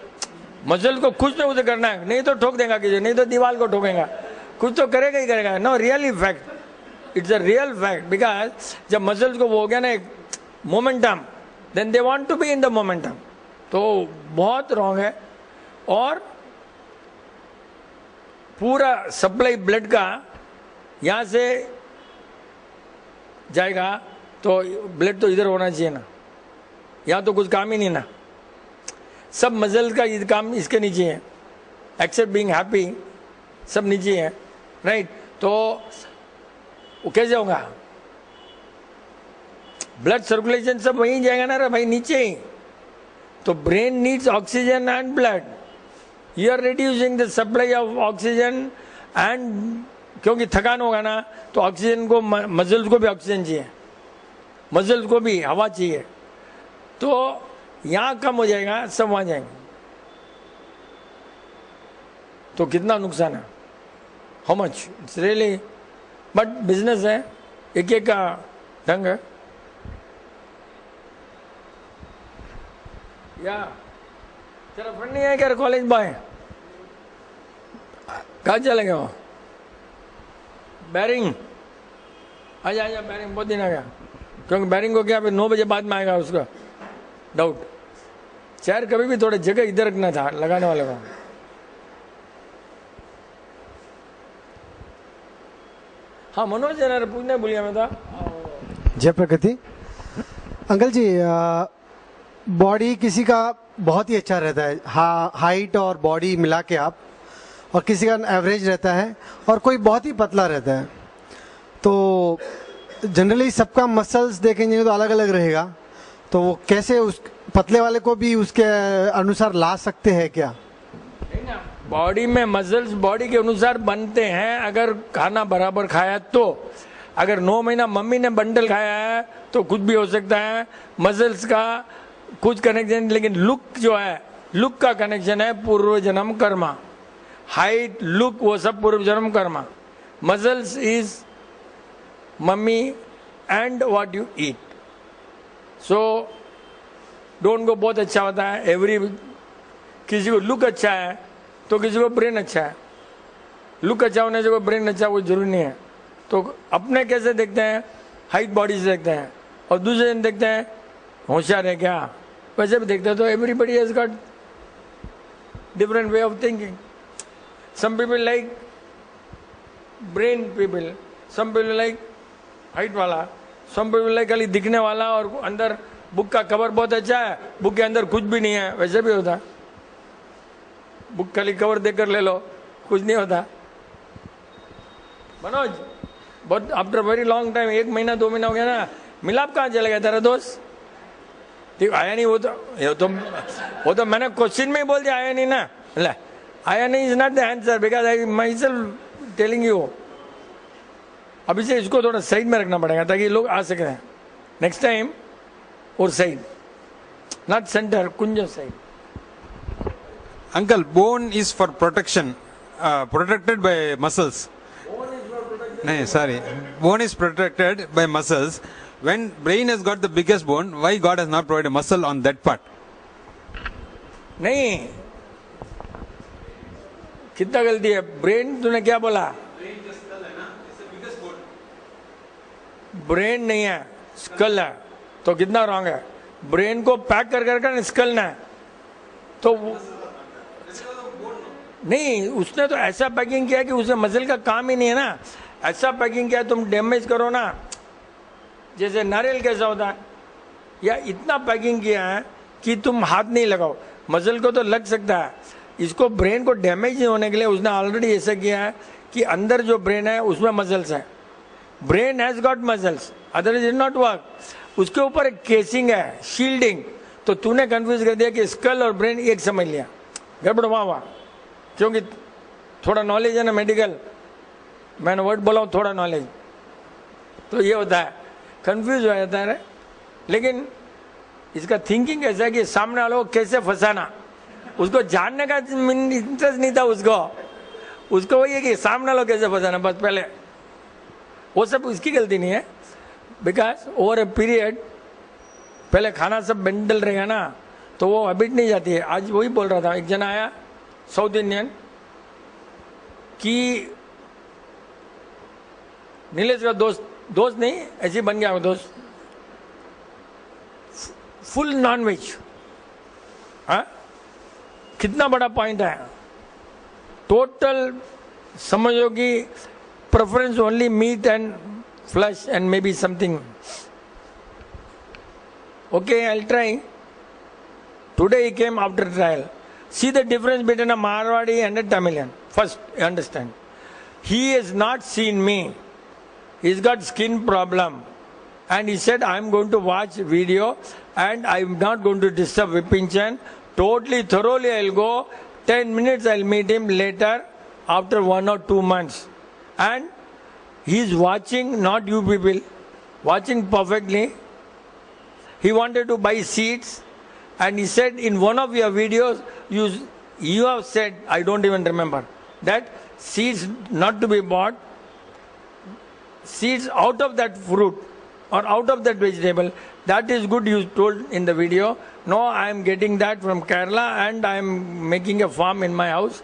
Muscle को कुछ ना कुछ करना है, नहीं तो ठोक देगा किसी, नहीं तो दीवार को ठोकेगा, कुछ तो करेगा ही करेगा। No, really fact, it's a real fact. Because जब मसल्स को वो हो गया ना एक momentum, then they want to be in the momentum. तो बहुत रॉन्ग है। और पूरा सप्लाई ब्लड का यहाँ से जाएगा तो ब्लड तो इधर होना चाहिए ना, यहाँ तो कुछ काम ही नहीं ना। सब मसल का काम इसके नीचे है, एक्सेप्ट बीइंग हैप्पी, सब नीचे है, राइट? तो वो कैसे होगा? ब्लड सर्कुलेशन सब वहीं जाएगा ना रे भाई, नीचे ही। तो brain needs oxygen and blood, you are reducing the supply of oxygen and, क्योंकि थकान होगा ना तो ऑक्सीजन को, मसल्स को भी ऑक्सीजन चाहिए, मसल्स को भी हवा चाहिए। तो यहाँ कम हो जाएगा, सब वहाँ जाएंगे, तो कितना नुकसान है, how much, it's really. But business है, एक एक का ढंग है। या तेरा फ्रेंड नहीं है क्या कॉलेज बॉय? कहाँ चले गए वो? बैरिंग, आजा आजा, बैरिंग बहुत दिन आ गया। क्योंकि बैरिंग को क्या फिर 9 बजे बाद में आएगा उसका डाउट। चेयर कभी भी थोड़ा जगह इधर रखना था लगाने वाले को। हाँ मनोज जरा पूछना भूलिया मैं था। जय प्रकृति। अंकल जी, बॉडी किसी का बहुत ही अच्छा रहता है, हाइट और बॉडी मिला के आप, और किसी का एवरेज रहता है और कोई बहुत ही पतला रहता है। तो जनरली सबका मसल्स देखेंगे तो अलग अलग रहेगा, तो वो कैसे उस पतले वाले को भी उसके अनुसार ला सकते हैं क्या? बॉडी में मसल्स बॉडी के अनुसार बनते हैं, अगर खाना बराबर खाया तो। अगर 9 महीना मम्मी ने बंडल खाया है तो कुछ भी हो सकता है। मसल्स का कुछ कनेक्शन, लेकिन लुक जो है, लुक का कनेक्शन है पूर्व जन्म कर्मा। हाइट, लुक, वो सब पूर्व जन्म Karma. Muscles is mummy and what you eat. So don't go, बहुत अच्छा होता है एवरी, किसी को लुक अच्छा है तो किसी को ब्रेन अच्छा है। लुक अच्छा होने से कोई ब्रेन अच्छा वो जरूरी नहीं है। तो अपने कैसे देखते हैं? हाइट बॉडी से देखते हैं, और दूसरे दिन देखते हैं होशियार है क्या, वैसे भी देखते हैं। तो everybody has got different way of thinking. Some people like brain people, some people like height वाला, सम पीपल लाइक खाली दिखने वाला और अंदर बुक का कवर बहुत अच्छा है, बुक के अंदर कुछ भी नहीं है, वैसे भी होता। बुक खाली कवर देकर ले लो, कुछ नहीं होता। मनोज, बहुत आफ्टर वेरी लॉन्ग टाइम, 1 महीना 2 महीना हो गया ना, मिलाप कहाँ चला गया तेरा दोस्त? ठीक आया नहीं, वो तो मैंने क्वेश्चन में ही बोल दिया, आया नहीं ना। ले, आया नहीं is not the answer, because I my self telling you. अभी से इसको थोड़ा साइड में रखना पड़ेगा ताकि लोग आ सकें नेक्स्ट टाइम, और side not center, Kunja side. Uncle, bone is for protection, protected by muscles. No, sorry. Bone is protected by muscles. When brain has got the biggest bone, why God has not provided muscle on that part? नहीं, कितना गलती है. ब्रेन तूने क्या बोला? ब्रेन नहीं है, स्कल है. तो कितना रॉन्ग है. ब्रेन को पैक कर कर स्कल ना, तो नहीं, उसने तो ऐसा पैकिंग किया कि उसे मसल का काम ही नहीं है ना. ऐसा पैकिंग किया तुम डैमेज करो ना, जैसे नारियल कैसा होता है, या इतना पैकिंग किया है कि तुम हाथ नहीं लगाओ. मसल को तो लग सकता है, इसको ब्रेन को डैमेज नहीं होने के लिए उसने ऑलरेडी ऐसा किया है कि अंदर जो ब्रेन है उसमें मसल्स है. Brain has got muscles, otherwise it not work. उसके ऊपर एक केसिंग है, शील्डिंग. तो तूने कंफ्यूज कर दिया कि स्कल और ब्रेन एक समझ लिया. गड़बड़ हुआ, क्योंकि थोड़ा नॉलेज है ना मेडिकल, मैंने वर्ड बोला हूँ थोड़ा नॉलेज, तो ये होता है, कंफ्यूज हो जाता है. लेकिन इसका थिंकिंग ऐसा है कि सामने वालों को कैसे फंसाना, उसको जानने का इंटरेस्ट नहीं था उसको वही है कि सामने वालों कैसे फंसाना, बस पहले. वो सब उसकी गलती नहीं है, बिकॉज ओवर ए पीरियड पहले खाना सब बेंडल रहेगा ना, तो वो हैबिट नहीं जाती है. आज वही बोल रहा था, एक जना आया साउथ इंडियन कि नीलेश का दोस्त नहीं, ऐसे बन गया दोस्त, फुल नॉनवेज. हाँ, कितना बड़ा पॉइंट है. टोटल समझो कि preference only meat and flesh and maybe something. Okay, I will try. Today he came after trial. See the difference between a Marwadi and a Tamilian. First, understand. He has not seen me. He's got skin problem. And he said, I'm going to watch video and I'm not going to disturb Vipinjan. Totally, thoroughly I'll go. 10 minutes I'll meet him later after 1 or 2 months. And he's watching, not you people, watching perfectly. He wanted to buy seeds. And he said, in one of your videos, you have said, I don't even remember, that seeds not to be bought, seeds out of that fruit or out of that vegetable, that is good, you told in the video. No, I am getting that from Kerala and I am making a farm in my house.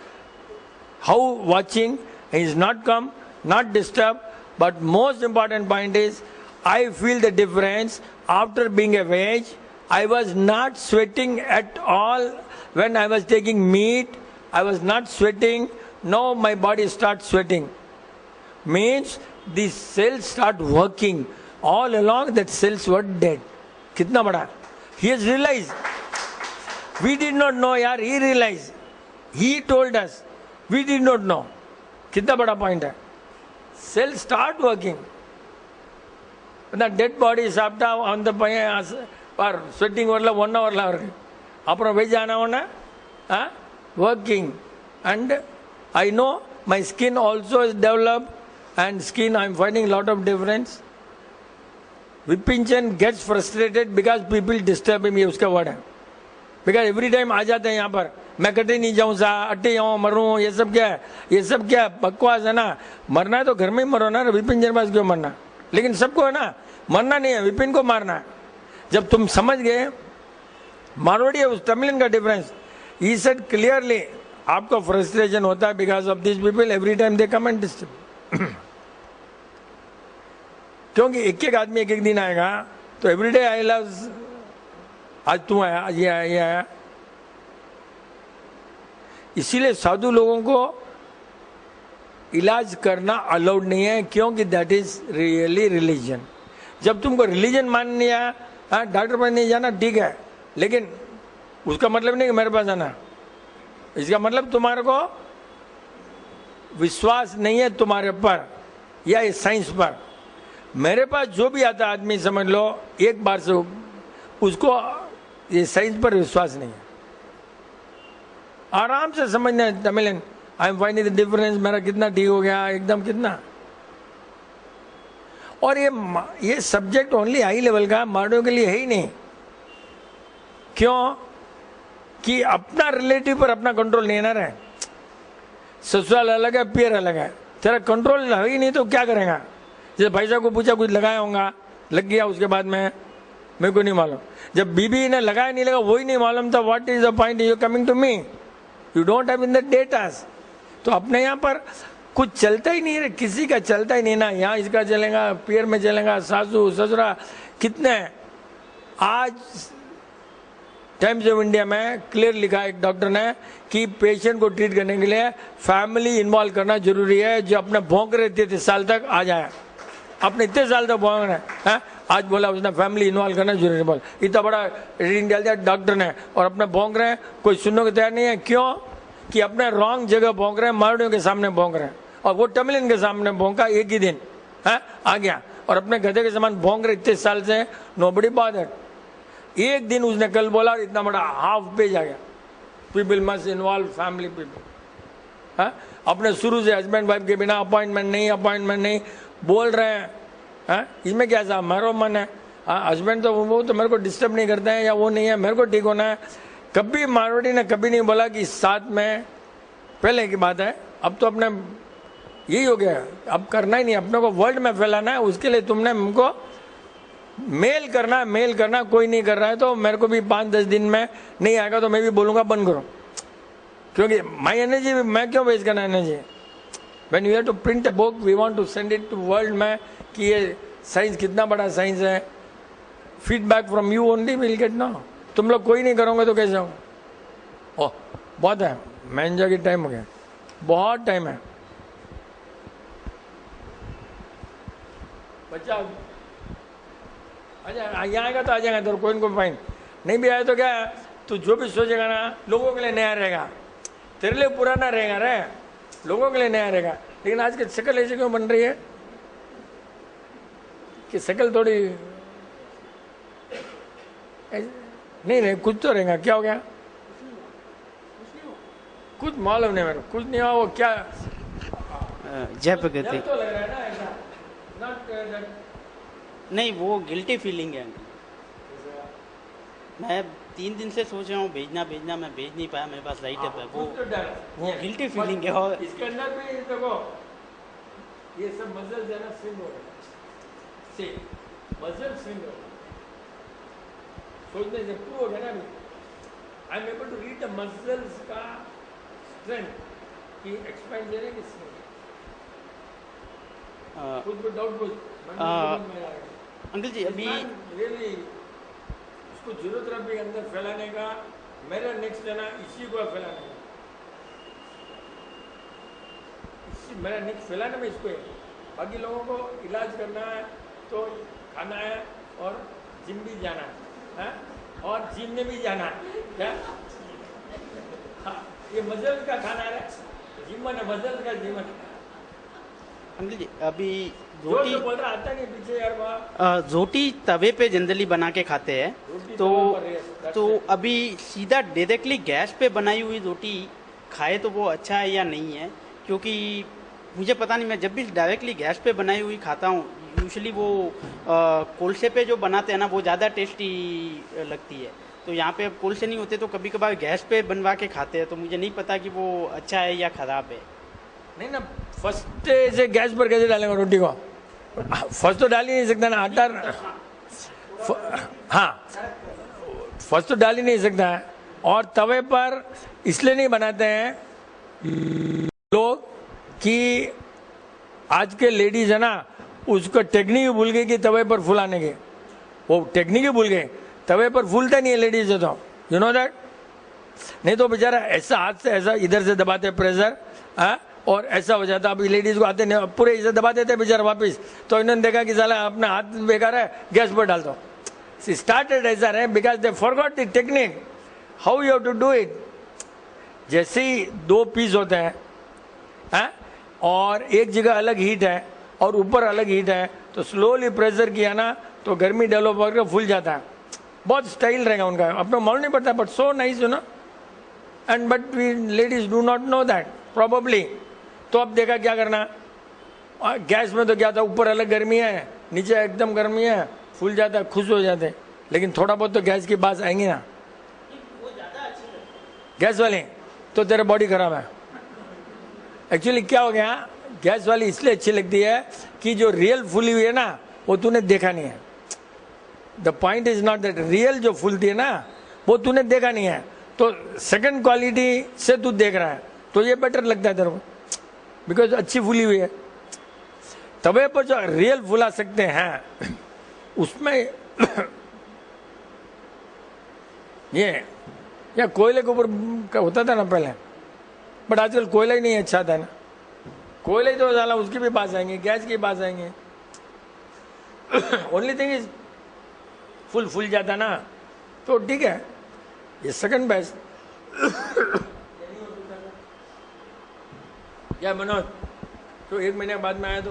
How watching? He is not come, not disturb, but most important point is, I feel the difference after being a veg. I was not sweating at all when I was taking meat. I was not sweating. Now my body starts sweating. Means the cells start working. All along that cells were dead. Kitna bada? He has realized. We did not know, yaar. He realized. He told us. We did not know. Kitna bada point hai? Cells start working. The dead body is up on the or sweating வரல 1 hourல இருக்கு. அப்புறம் veg ஆனவன working. And I know my skin also is developed and skin I'm finding a lot of difference. Vipinjan gets frustrated because people disturb him, ये उसका वर्ड है. Because every time आ जाते हैं यहाँ पर, मैं कटे नहीं जाऊँ सा, अट्टे जाऊँ, मरूँ, ये सब क्या है? ये सब क्या बकवास है ना. मरना है तो घर में ही मरो ना, विपिन पास क्यों मरना. लेकिन सबको है ना, मरना नहीं है, विपिन को मारना है. जब तुम समझ गए मारवाड़ी उस तमिलियन का डिफरेंस, ही सेड क्लियरली, आपको फ्रस्ट्रेशन होता है because of this people, every time they come and disturb. क्योंकि एक एक आदमी एक एक दिन आएगा, तो एवरीडे आई लव, आज तू आया, आज ये आया, ये आया. इसीलिए साधु लोगों को इलाज करना अलाउड नहीं है, क्योंकि दैट इज रियली रिलीजन. जब तुमको रिलीजन माननी है, हाँ डॉक्टर पास नहीं जाना ठीक है, लेकिन उसका मतलब नहीं कि मेरे पास आना. इसका मतलब तुम्हारे को विश्वास नहीं है तुम्हारे पर या इस साइंस पर. मेरे पास जो भी आता है आदमी, समझ लो एक बार से उसको ये साइंस पर विश्वास नहीं है. आराम से समझना है Tamilian, I am finding the difference, मेरा कितना ठीक हो गया एकदम, कितना. और ये सब्जेक्ट ओनली हाई लेवल का, मारवाड़ियों के लिए है ही नहीं. क्यों कि अपना रिलेटिव पर अपना कंट्रोल नहीं ना रहे। ससुराल अलग है, पियर अलग है, तेरा कंट्रोल है ही नहीं तो क्या करेगा। जैसे भाई साहब को पूछा कुछ लगाया होगा, लग गया, उसके बाद में मेरे को नहीं मालूम। जब बीबी ने लगाया नहीं लगा वही नहीं मालूम था, what is the point you coming to me, you don't have in the datas. तो अपने यहाँ पर कुछ चलता ही नहीं है, किसी का चलता ही नहीं ना। यहाँ इसका चलेगा, पियर में चलेगा, सासू ससुरा कितने। आज टाइम्स ऑफ इंडिया में क्लियर लिखा एक डॉक्टर ने कि पेशेंट को ट्रीट करने के लिए फैमिली इन्वॉल्व करना जरूरी है। जो अपने भौंक रहे थे 30 साल तक आ जाए, अपने इतने साल तक भौंक रहे हैं, आज बोला उसने फैमिली इन्वॉल्व करना जरूरी है। बोल इतना बड़ा रीडिंग डाल दिया डॉक्टर ने, और अपने भौंक रहे हैं, कोई सुनने को तैयार नहीं है। क्यों कि अपने रॉन्ग जगह भौंक रहे हैं, मारवाड़ियों के सामने भौंक रहे हैं, और वो तमिलियन के सामने भौंका एक ही दिन आ गया, और अपने गधे के समान भौंक रहे इतने साल से। Nobody bothered. एक दिन उसने कल बोला और इतना बड़ा हाफ पेज आ गया, people must involve family people. अपने शुरू से हस्बैंड वाइफ के बिना अपॉइंटमेंट नहीं बोल रहे हैं। इसमें क्या साहब मेरा मन है, हस्बैंड तो वो तो मेरे को डिस्टर्ब नहीं करते हैं, या वो नहीं है, मेरे को ठीक होना है। कभी मारवाड़ी ने कभी नहीं बोला कि साथ में, पहले की बात है, अब तो अपने यही हो गया, अब करना ही नहीं, अपने को वर्ल्ड में फैलाना है। उसके लिए तुमने हमको मेल करना, कोई नहीं कर रहा है तो मेरे को भी 5-10 दिन में नहीं आएगा तो मैं भी बोलूंगा बंद करो, क्योंकि माई एनर्जी मैं क्यों वेस्ट करना energy. When you have to print a book we want to send it to world में कि ये साइंस कितना बड़ा साइंस है। Feedback from you only will get ना। तुम लोग कोई नहीं करोगे तो कैसे होगा। ओह बहुत है, मैं एंजॉय की टाइम हो गया, बहुत टाइम है। बच्चा अच्छा यहाँ आएगा तो आ जाएगा, तो कोई इनको फाइन नहीं भी आया तो क्या है, तू जो भी सोचेगा ना लोगों के लिए नया रहेगा, तेरे लिए पुराना रहेगा रे, लोगों के लिए नया रहेगा। लेकिन आज की शक्ल ऐसी क्यों बन रही है कि शक्ल थोड़ी नहीं कुछ तो रहेगा। क्या हो गया, कुछ मालूम नहीं मेरे, कुछ नहीं हुआ। वो क्या जय प्रगति तो लग रहा है ना ऐसा, नहीं, वो गिल्टी फीलिंग है अंकल। मैं 3 दिन से सोच रहा हूँ भेजना, मैं भेज नहीं पाया, मेरे पास राइट है वो गिल्टी फीलिंग है। और इसके अंदर भी देखो ये सब मसल्स है ना, स्विंग हो रहे हैं, मसल स्विंग हो रहे हैं, सोचने से प्रूव हो गया ना। I am able to read the muscles का स्ट्रेंथ की एक्सपेंशन है कि स्विंग। कुछ डाउट कुछ अंकल जी अभी रियली उसको जरूरत रही अंदर फैलाने का। मेरा नेक्स्ट है ना इसी को फैलाने का, इसी मेरा नेक्स्ट फैलाने में इसको है। बाकी लोगों को इलाज करना है तो खाना है और जिम भी जाना है, और जिम में भी जाना है। क्या ये मजल का खाना है, जीवन है, मजल का जीवन है। अंकल जी अभी रोटी बोल रहा आता नहीं पीछे यार, रोटी तवे पे जनरली बना के खाते हैं, तो अभी सीधा डायरेक्टली गैस पे बनाई हुई रोटी खाए तो वो अच्छा है या नहीं है? क्योंकि मुझे पता नहीं, मैं जब भी डायरेक्टली गैस पे बनाई हुई खाता हूँ यूजुअली वो कोलसे पे जो बनाते हैं ना वो ज़्यादा टेस्टी लगती है। तो यहाँ पे कोलसे नहीं होते तो कभी कभार गैस पे बनवा के खाते हैं, तो मुझे नहीं पता कि वो अच्छा है या ख़राब है। नहीं ना, फर्स्ट से गैस पर कैसे डालेंगे रोटी को? फर्स्ट तो डाल ही नहीं सकता ना आटा। हाँ फर्स्ट तो डाल ही नहीं सकता है। और तवे पर इसलिए नहीं बनाते हैं लोग कि आज के लेडीज है ना उसको टेक्निक भूल गई कि तवे पर फुलाने के, वो टेक्निक ही भूल गए, तवे पर फूलता नहीं है लेडीज तो, यू नो दैट। नहीं तो बेचारा ऐसा हाथ से ऐसा इधर से दबाते प्रेशर, और ऐसा हो जाता। अभी लेडीज को आते नहीं, पूरे इसे दबा देते बेचारा वापिस, तो इन्होंने देखा कि साला अपना हाथ बेकार है, गैस पर डाल दो। स्टार्टेड ऐसा रहे because they forgot the technique how you have to do it. जैसे ही 2 पीस होते हैं और एक जगह अलग हीट है और ऊपर अलग हीट है, तो स्लोली प्रेशर किया ना तो गर्मी डेवलप होकर फूल जाता है। बहुत स्टाइल रहेगा उनका, अपना मालूम नहीं पड़ता, but so nice you know. And but we ladies do not know that probably. तो अब देखा क्या करना, गैस में तो क्या था, ऊपर अलग गर्मी है, नीचे एकदम गर्मी है, फूल जाता है, खुश हो जाते। लेकिन थोड़ा बहुत तो गैस की बात आएंगी ना, गैस वाली, तो तेरा बॉडी खराब है। एक्चुअली क्या हो गया, गैस वाली इसलिए अच्छी लगती है कि जो रियल फूली हुई है ना वो तूने देखा नहीं है। The point is not that, real जो फूलती है ना वो तूने देखा नहीं है, तो सेकंड क्वालिटी से तू देख रहा है, तो ये बेटर लगता है तेरे को बिकॉज अच्छी फूली हुई है। तवे पर जो रियल फुला सकते हैं उसमें ये या कोयले के ऊपर होता था ना पहले, बट आजकल कोयला ही नहीं अच्छा था ना। कोयले तो साला उसके भी पास आएंगे, गैस के पास आएंगे। ओनली थिंग इज फुल जाता ना तो ठीक है, ये सेकंड बेस्ट। या मनोज तो 1 महीने बाद में आया तो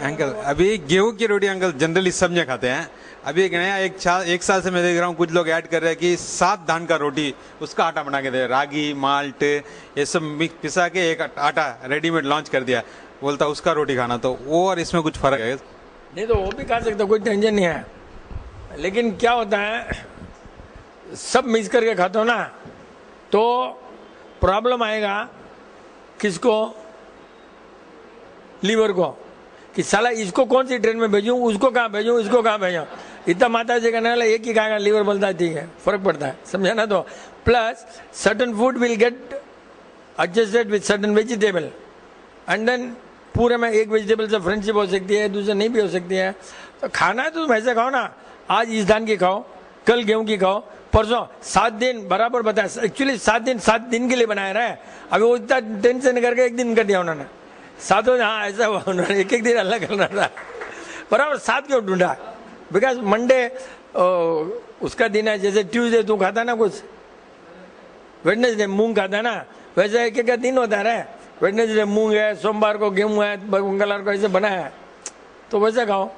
अंकल अभी गेहूं की रोटी अंकल जनरली सब जगह खाते हैं। अभी एक नया एक साल से मैं देख रहा हूँ कुछ लोग ऐड कर रहे हैं कि 7 धान का रोटी उसका आटा बना के दे, रागी माल्ट ये सब मिक्स पिसा के एक आटा रेडीमेड लॉन्च कर दिया, बोलता उसका रोटी खाना। तो वो और इसमें कुछ फर्क है? नहीं तो वो भी खा सकते, कोई टेंशन नहीं है। लेकिन क्या होता है सब मिक्स करके खाते हो ना तो प्रॉब्लम आएगा किसको, लीवर को, कि साला इसको कौन सी ट्रेन में भेजूं, उसको कहाँ भेजूं, इसको कहाँ भेजूं। इतना माता जी का नाला एक ही खाएगा, लीवर बोलता है ठीक है, फर्क पड़ता है, समझा ना। तो plus certain food will get adjusted with certain vegetable and then पूरे में एक वेजिटेबल से फ्रेंडशिप हो सकती है, दूसरे नहीं भी हो सकती है। तो खाना है तो तुम ऐसे खाओ ना, आज इस धान की खाओ, कल गेहूं की खाओ, परसों 7 दिन बराबर बताया। एक्चुअली 7 दिन के लिए बनाया रहा है, अभी वो इतना टेंशन करके 1 दिन कर दिया उन्होंने, 7 हाँ ऐसा हुआ, उन्होंने एक दिन अलग करना था, बराबर 7 क्यों ढूंढा? बिकॉज मंडे उसका दिन है, जैसे ट्यूसडे तू खाता ना कुछ, वेडनेसडे मूंग खाता है ना, वैसे एक एक दिन होता है। वेडनेसडे मूंग है, सोमवार को गेहूं है, मंगलवार को ऐसे बना है, तो वैसे खाओ।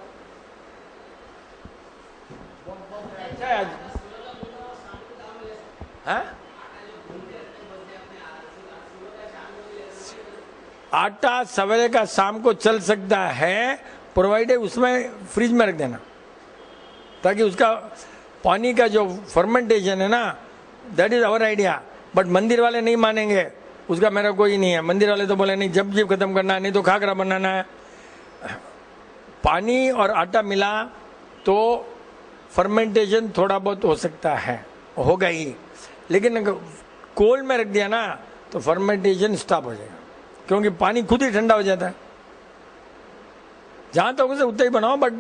अच्छा है आज हाँ? आटा सवेरे का शाम को चल सकता है, प्रोवाइडेड उसमें फ्रिज में रख देना, ताकि उसका पानी का जो फर्मेंटेशन है ना, that is our idea. But मंदिर वाले नहीं मानेंगे, उसका मेरा कोई नहीं है। मंदिर वाले तो बोले नहीं, जब जीव खत्म करना है, नहीं तो खाकरा बनाना है। पानी और आटा मिला तो फर्मेंटेशन थोड़ा बहुत हो सकता है, होगा ही, लेकिन कोल्ड में रख दिया ना तो फर्मेंटेशन स्टॉप हो जाएगा, क्योंकि पानी खुद ही ठंडा हो जाता है। जहां तक उसे उतना ही बनाओ, बट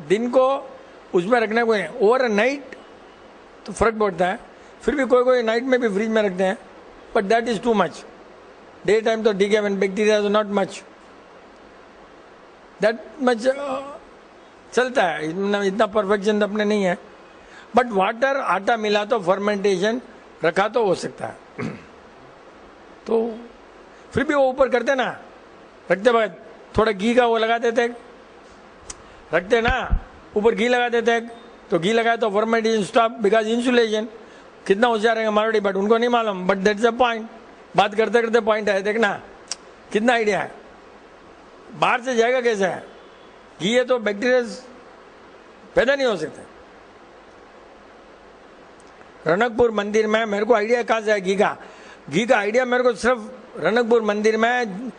दिन को उसमें रखने को है। ओवर नाइट तो फर्क पड़ता है, फिर भी कोई नाइट में भी फ्रिज में रखते हैं, but that is too much. Day time तो ठीक है, when bacteria is not much, that much चलता है, इतना परफेक्शन अपने नहीं है। बट वाटर आटा मिला तो फर्मेंटेशन रखा तो हो सकता है। तो फिर भी वो ऊपर करते ना, रखते बाद थोड़ा घी का वो लगा देते, रखते ना ऊपर घी लगा देते, तो घी लगाए तो फर्मेंटेशन स्टॉप, बिकॉज इंसुलेशन। कितना होशियार है मारवाड़ी, बट उनको नहीं मालूम, बट दैट्स अ पॉइंट। बात करते करते पॉइंट है, देखना कितना आइडिया है। बाहर से जाएगा कैसे है, घी है तो बैक्टीरिया पैदा नहीं हो सकते। रनकपुर मंदिर में मेरे को आइडिया कहाँ से है घी का आइडिया मेरे को सिर्फ रनकपुर मंदिर में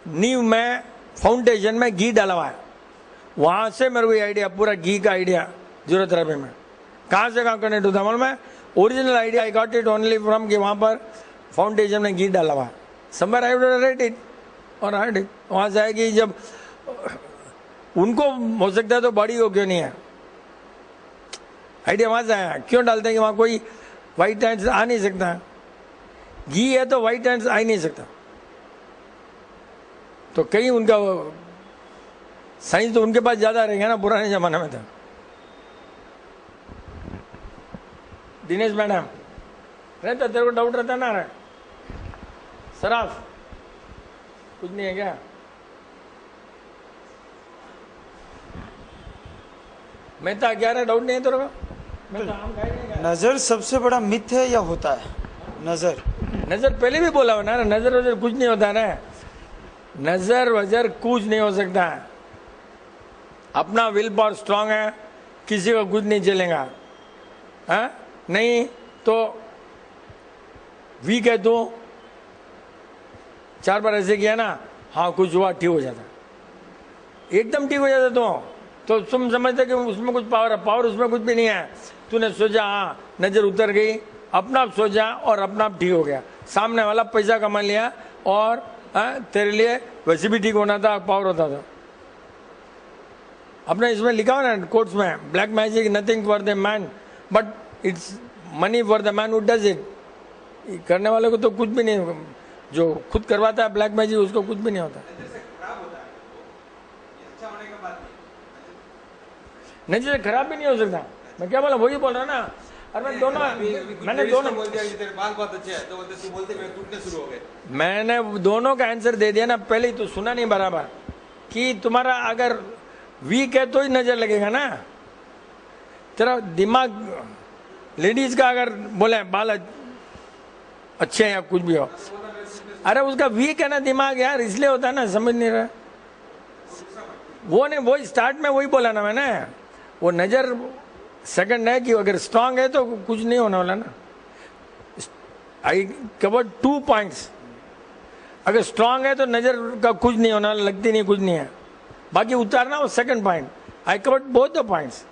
नींव में फाउंडेशन में घी डाला हुआ है, वहां से मेरे को ये आइडिया, पूरा घी का आइडिया ज्योतिरापी में कहाँ से कहाँ कनेक्ट होता है मालूम है। Original idea I got it only from कि वहां पर फाउंडेशन में घी डाला हुआ है, somewhere I would write it और हार्ड इट। वहां से आएगी, जब उनको हो सकता है तो बॉडी को क्यों नहीं है, आइडिया वहां से आया। क्यों डालते हैं कि वहां कोई व्हाइट हैंड्स आ नहीं सकता, घी है तो व्हाइट हैंड्स आ ही नहीं सकता। तो कहीं उनका साइंस तो उनके पास ज्यादा रहेगा ना, पुराने जमाने में था। दिनेश मैडम रहता, तेरे को डाउट रहता ना रहे सराफ कुछ नहीं है क्या? मैं तो क्या रहा, डाउट नहीं है तेरे को? मैं तो आम खाई नहीं खाया। नजर सबसे बड़ा मिथ है या होता है? नजर पहले भी बोला हो ना, नजर वजर कुछ नहीं होता ना, नजर वजर कुछ नहीं हो सकता है। अपना विल पावर स्ट्रांग है, किसी को कुछ नहीं चलेगा। हाँ नहीं तो वीक है तो 4 बार ऐसे किया ना, हाँ कुछ हुआ, ठीक हो जाता, एकदम ठीक हो जाता। तो तुम समझते कि उसमें कुछ पावर है, पावर उसमें कुछ भी नहीं है। तूने सोचा हाँ नजर उतर गई, अपना आप सोचा और अपना आप ठीक हो गया। सामने वाला पैसा कमा लिया और तेरे लिए वैसे भी ठीक होना था, पावर होता था। अपने इसमें लिखा हुआ ना कोर्ट्स में, black magic nothing for the man but it's money for the man who does it. करने वाले को तो कुछ भी नहीं, जो खुद करवाता है ब्लैक मैजिक उसको कुछ भी नहीं होता। नजर से खराब भी नहीं हो सकता। मैं क्या बोला, वही बोल रहा ना। और मैं दोनों, मैंने दोनों बोल दिया कि तेरे बाल बहुत अच्छे हैं, तो बोलते तू बोलते मेरे टूटने शुरू हो गए। मैंने दोनों का आंसर दे दिया ना पहले ही, तो सुना नहीं बराबर कि तुम्हारा अगर वीक है तो ही नजर लगेगा ना। तेरा दिमाग, लेडीज का अगर बोले बाल अच्छे हैं या कुछ भी हो, अरे उसका वीक है ना दिमाग यार, इसलिए होता है ना, समझ नहीं रहा। वो नहीं, वो स्टार्ट में वही बोला ना मैंने, वो नजर सेकंड है कि अगर स्ट्रांग है तो कुछ नहीं होने वाला ना। I cover 2 points. अगर स्ट्रांग है तो नजर का कुछ नहीं होना, लगती नहीं, कुछ नहीं है। बाकी उतारना वो second point. I covered both the points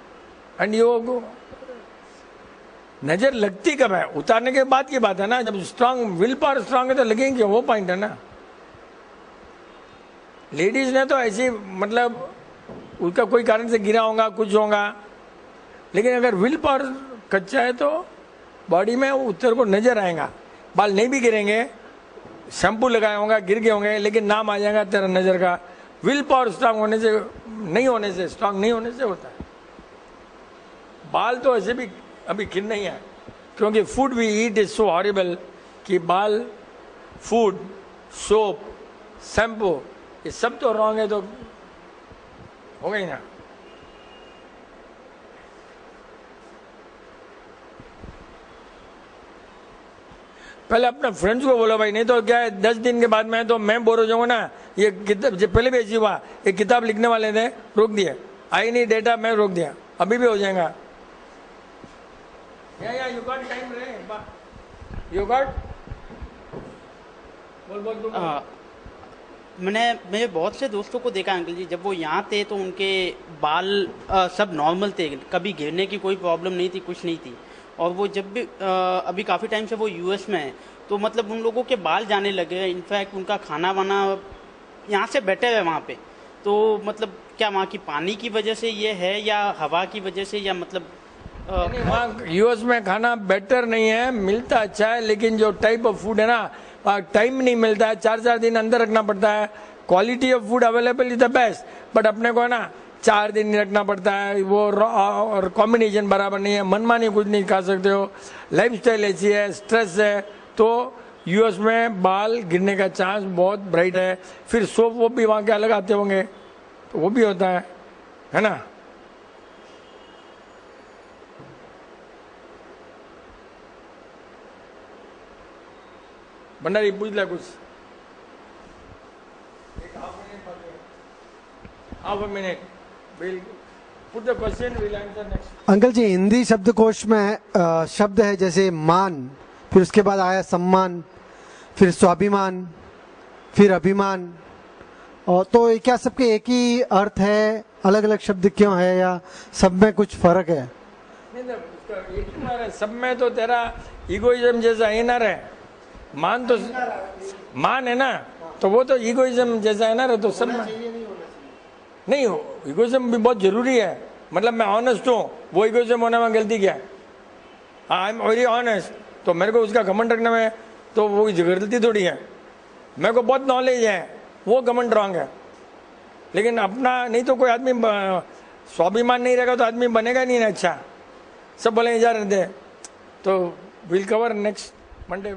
and you, नजर लगती कब है, उतारने के बाद की बात है ना। जब स्ट्रांग विल पावर स्ट्रांग है तो लगेंगे, वो पॉइंट है ना। लेडीज ने तो ऐसी मतलब उसका कोई कारण से गिरा होगा, कुछ होगा, लेकिन अगर विल पावर कच्चा है तो बॉडी में उत्तर को नजर आएगा। बाल नहीं भी गिरेंगे, शैम्पू लगाए होंगे, गिर गए होंगे, लेकिन नाम आ जाएगा तेरा नजर का। विल पावर स्ट्रांग होने से नहीं होने से, स्ट्रांग नहीं होने से होता है। बाल तो ऐसे भी अभी गिर नहीं है, क्योंकि food we eat is so horrible कि बाल, फूड, सोप, शैम्पू, ये सब तो रॉन्ग है, तो हो गई ना। पहले अपने फ्रेंड्स को बोलो भाई, नहीं तो क्या है 10 दिन के बाद में तो मैं बोर हो जाऊंगा ना। ये किताब पहले भी ऐसी हुआ, एक किताब लिखने वाले थे, रोक दिए, आई नहीं डेटा, मैं रोक दिया, अभी भी हो जाएगा। या यू गॉट टाइम रे, यू गॉट, बोल मैंने बहुत से दोस्तों को देखा अंकल जी, जब वो यहाँ थे तो उनके बाल सब नॉर्मल थे, कभी गिरने की कोई प्रॉब्लम नहीं थी, कुछ नहीं थी। और वो जब भी अभी काफ़ी टाइम से वो यूएस में है, तो मतलब उन लोगों के बाल जाने लगे। इनफैक्ट उनका खाना वाना यहाँ से बेटर है वहाँ पे। तो मतलब क्या वहाँ की पानी की वजह से ये है या हवा की वजह से, या मतलब वहाँ यूएस में खाना बेटर नहीं है, मिलता अच्छा है, लेकिन जो टाइप ऑफ फूड है ना, वहाँ टाइम नहीं मिलता है, 4-4 दिन अंदर रखना पड़ता है। Quality of food available is the best, but अपने को है ना 4 दिन रखना पड़ता है, वो और कॉम्बिनेशन बराबर नहीं है, मनमानी कुछ नहीं खा सकते हो, लाइफस्टाइल ऐसी है, स्ट्रेस है। तो यूएस में बाल गिरने का चांस बहुत ब्राइट है। फिर सोप वो भी वहाँ के अलग आते होंगे, तो वो भी होता है ना। भंडारी पूछ ले कुछ, half a minute, we'll put the question, we'll answer next। Uncle ji, Hindi शब्दकोश में शब्द है जैसे मान, फिर उसके बाद आया सम्मान, फिर स्वाभिमान, फिर अभिमान, और तो ये क्या सबके एक ही अर्थ है, अलग अलग शब्द क्यों है, या सब में कुछ फर्क है? नहीं तो उसका एक ही मार है, सब में तो तेरा इगोइज्म जैसा इनर है। मान तो मान है ना, तो वो तो इगोइज्म जैसा है ना, तो सब में नहीं हो। इगोइज्म भी बहुत जरूरी है, मतलब मैं ऑनेस्ट हूँ, वो इगोइज्म होने में गलती क्या है? आई एम वेरी ऑनेस्ट, तो मेरे को उसका घमंड रखने में तो वो गलती थोड़ी है। मेरे को बहुत नॉलेज है, वो घमंड रॉन्ग है। लेकिन अपना नहीं तो कोई आदमी स्वाभिमान नहीं रहेगा तो आदमी बनेगा नहीं ना अच्छा। सब बोले जा रहे थे, तो विल कवर नेक्स्ट मंडे।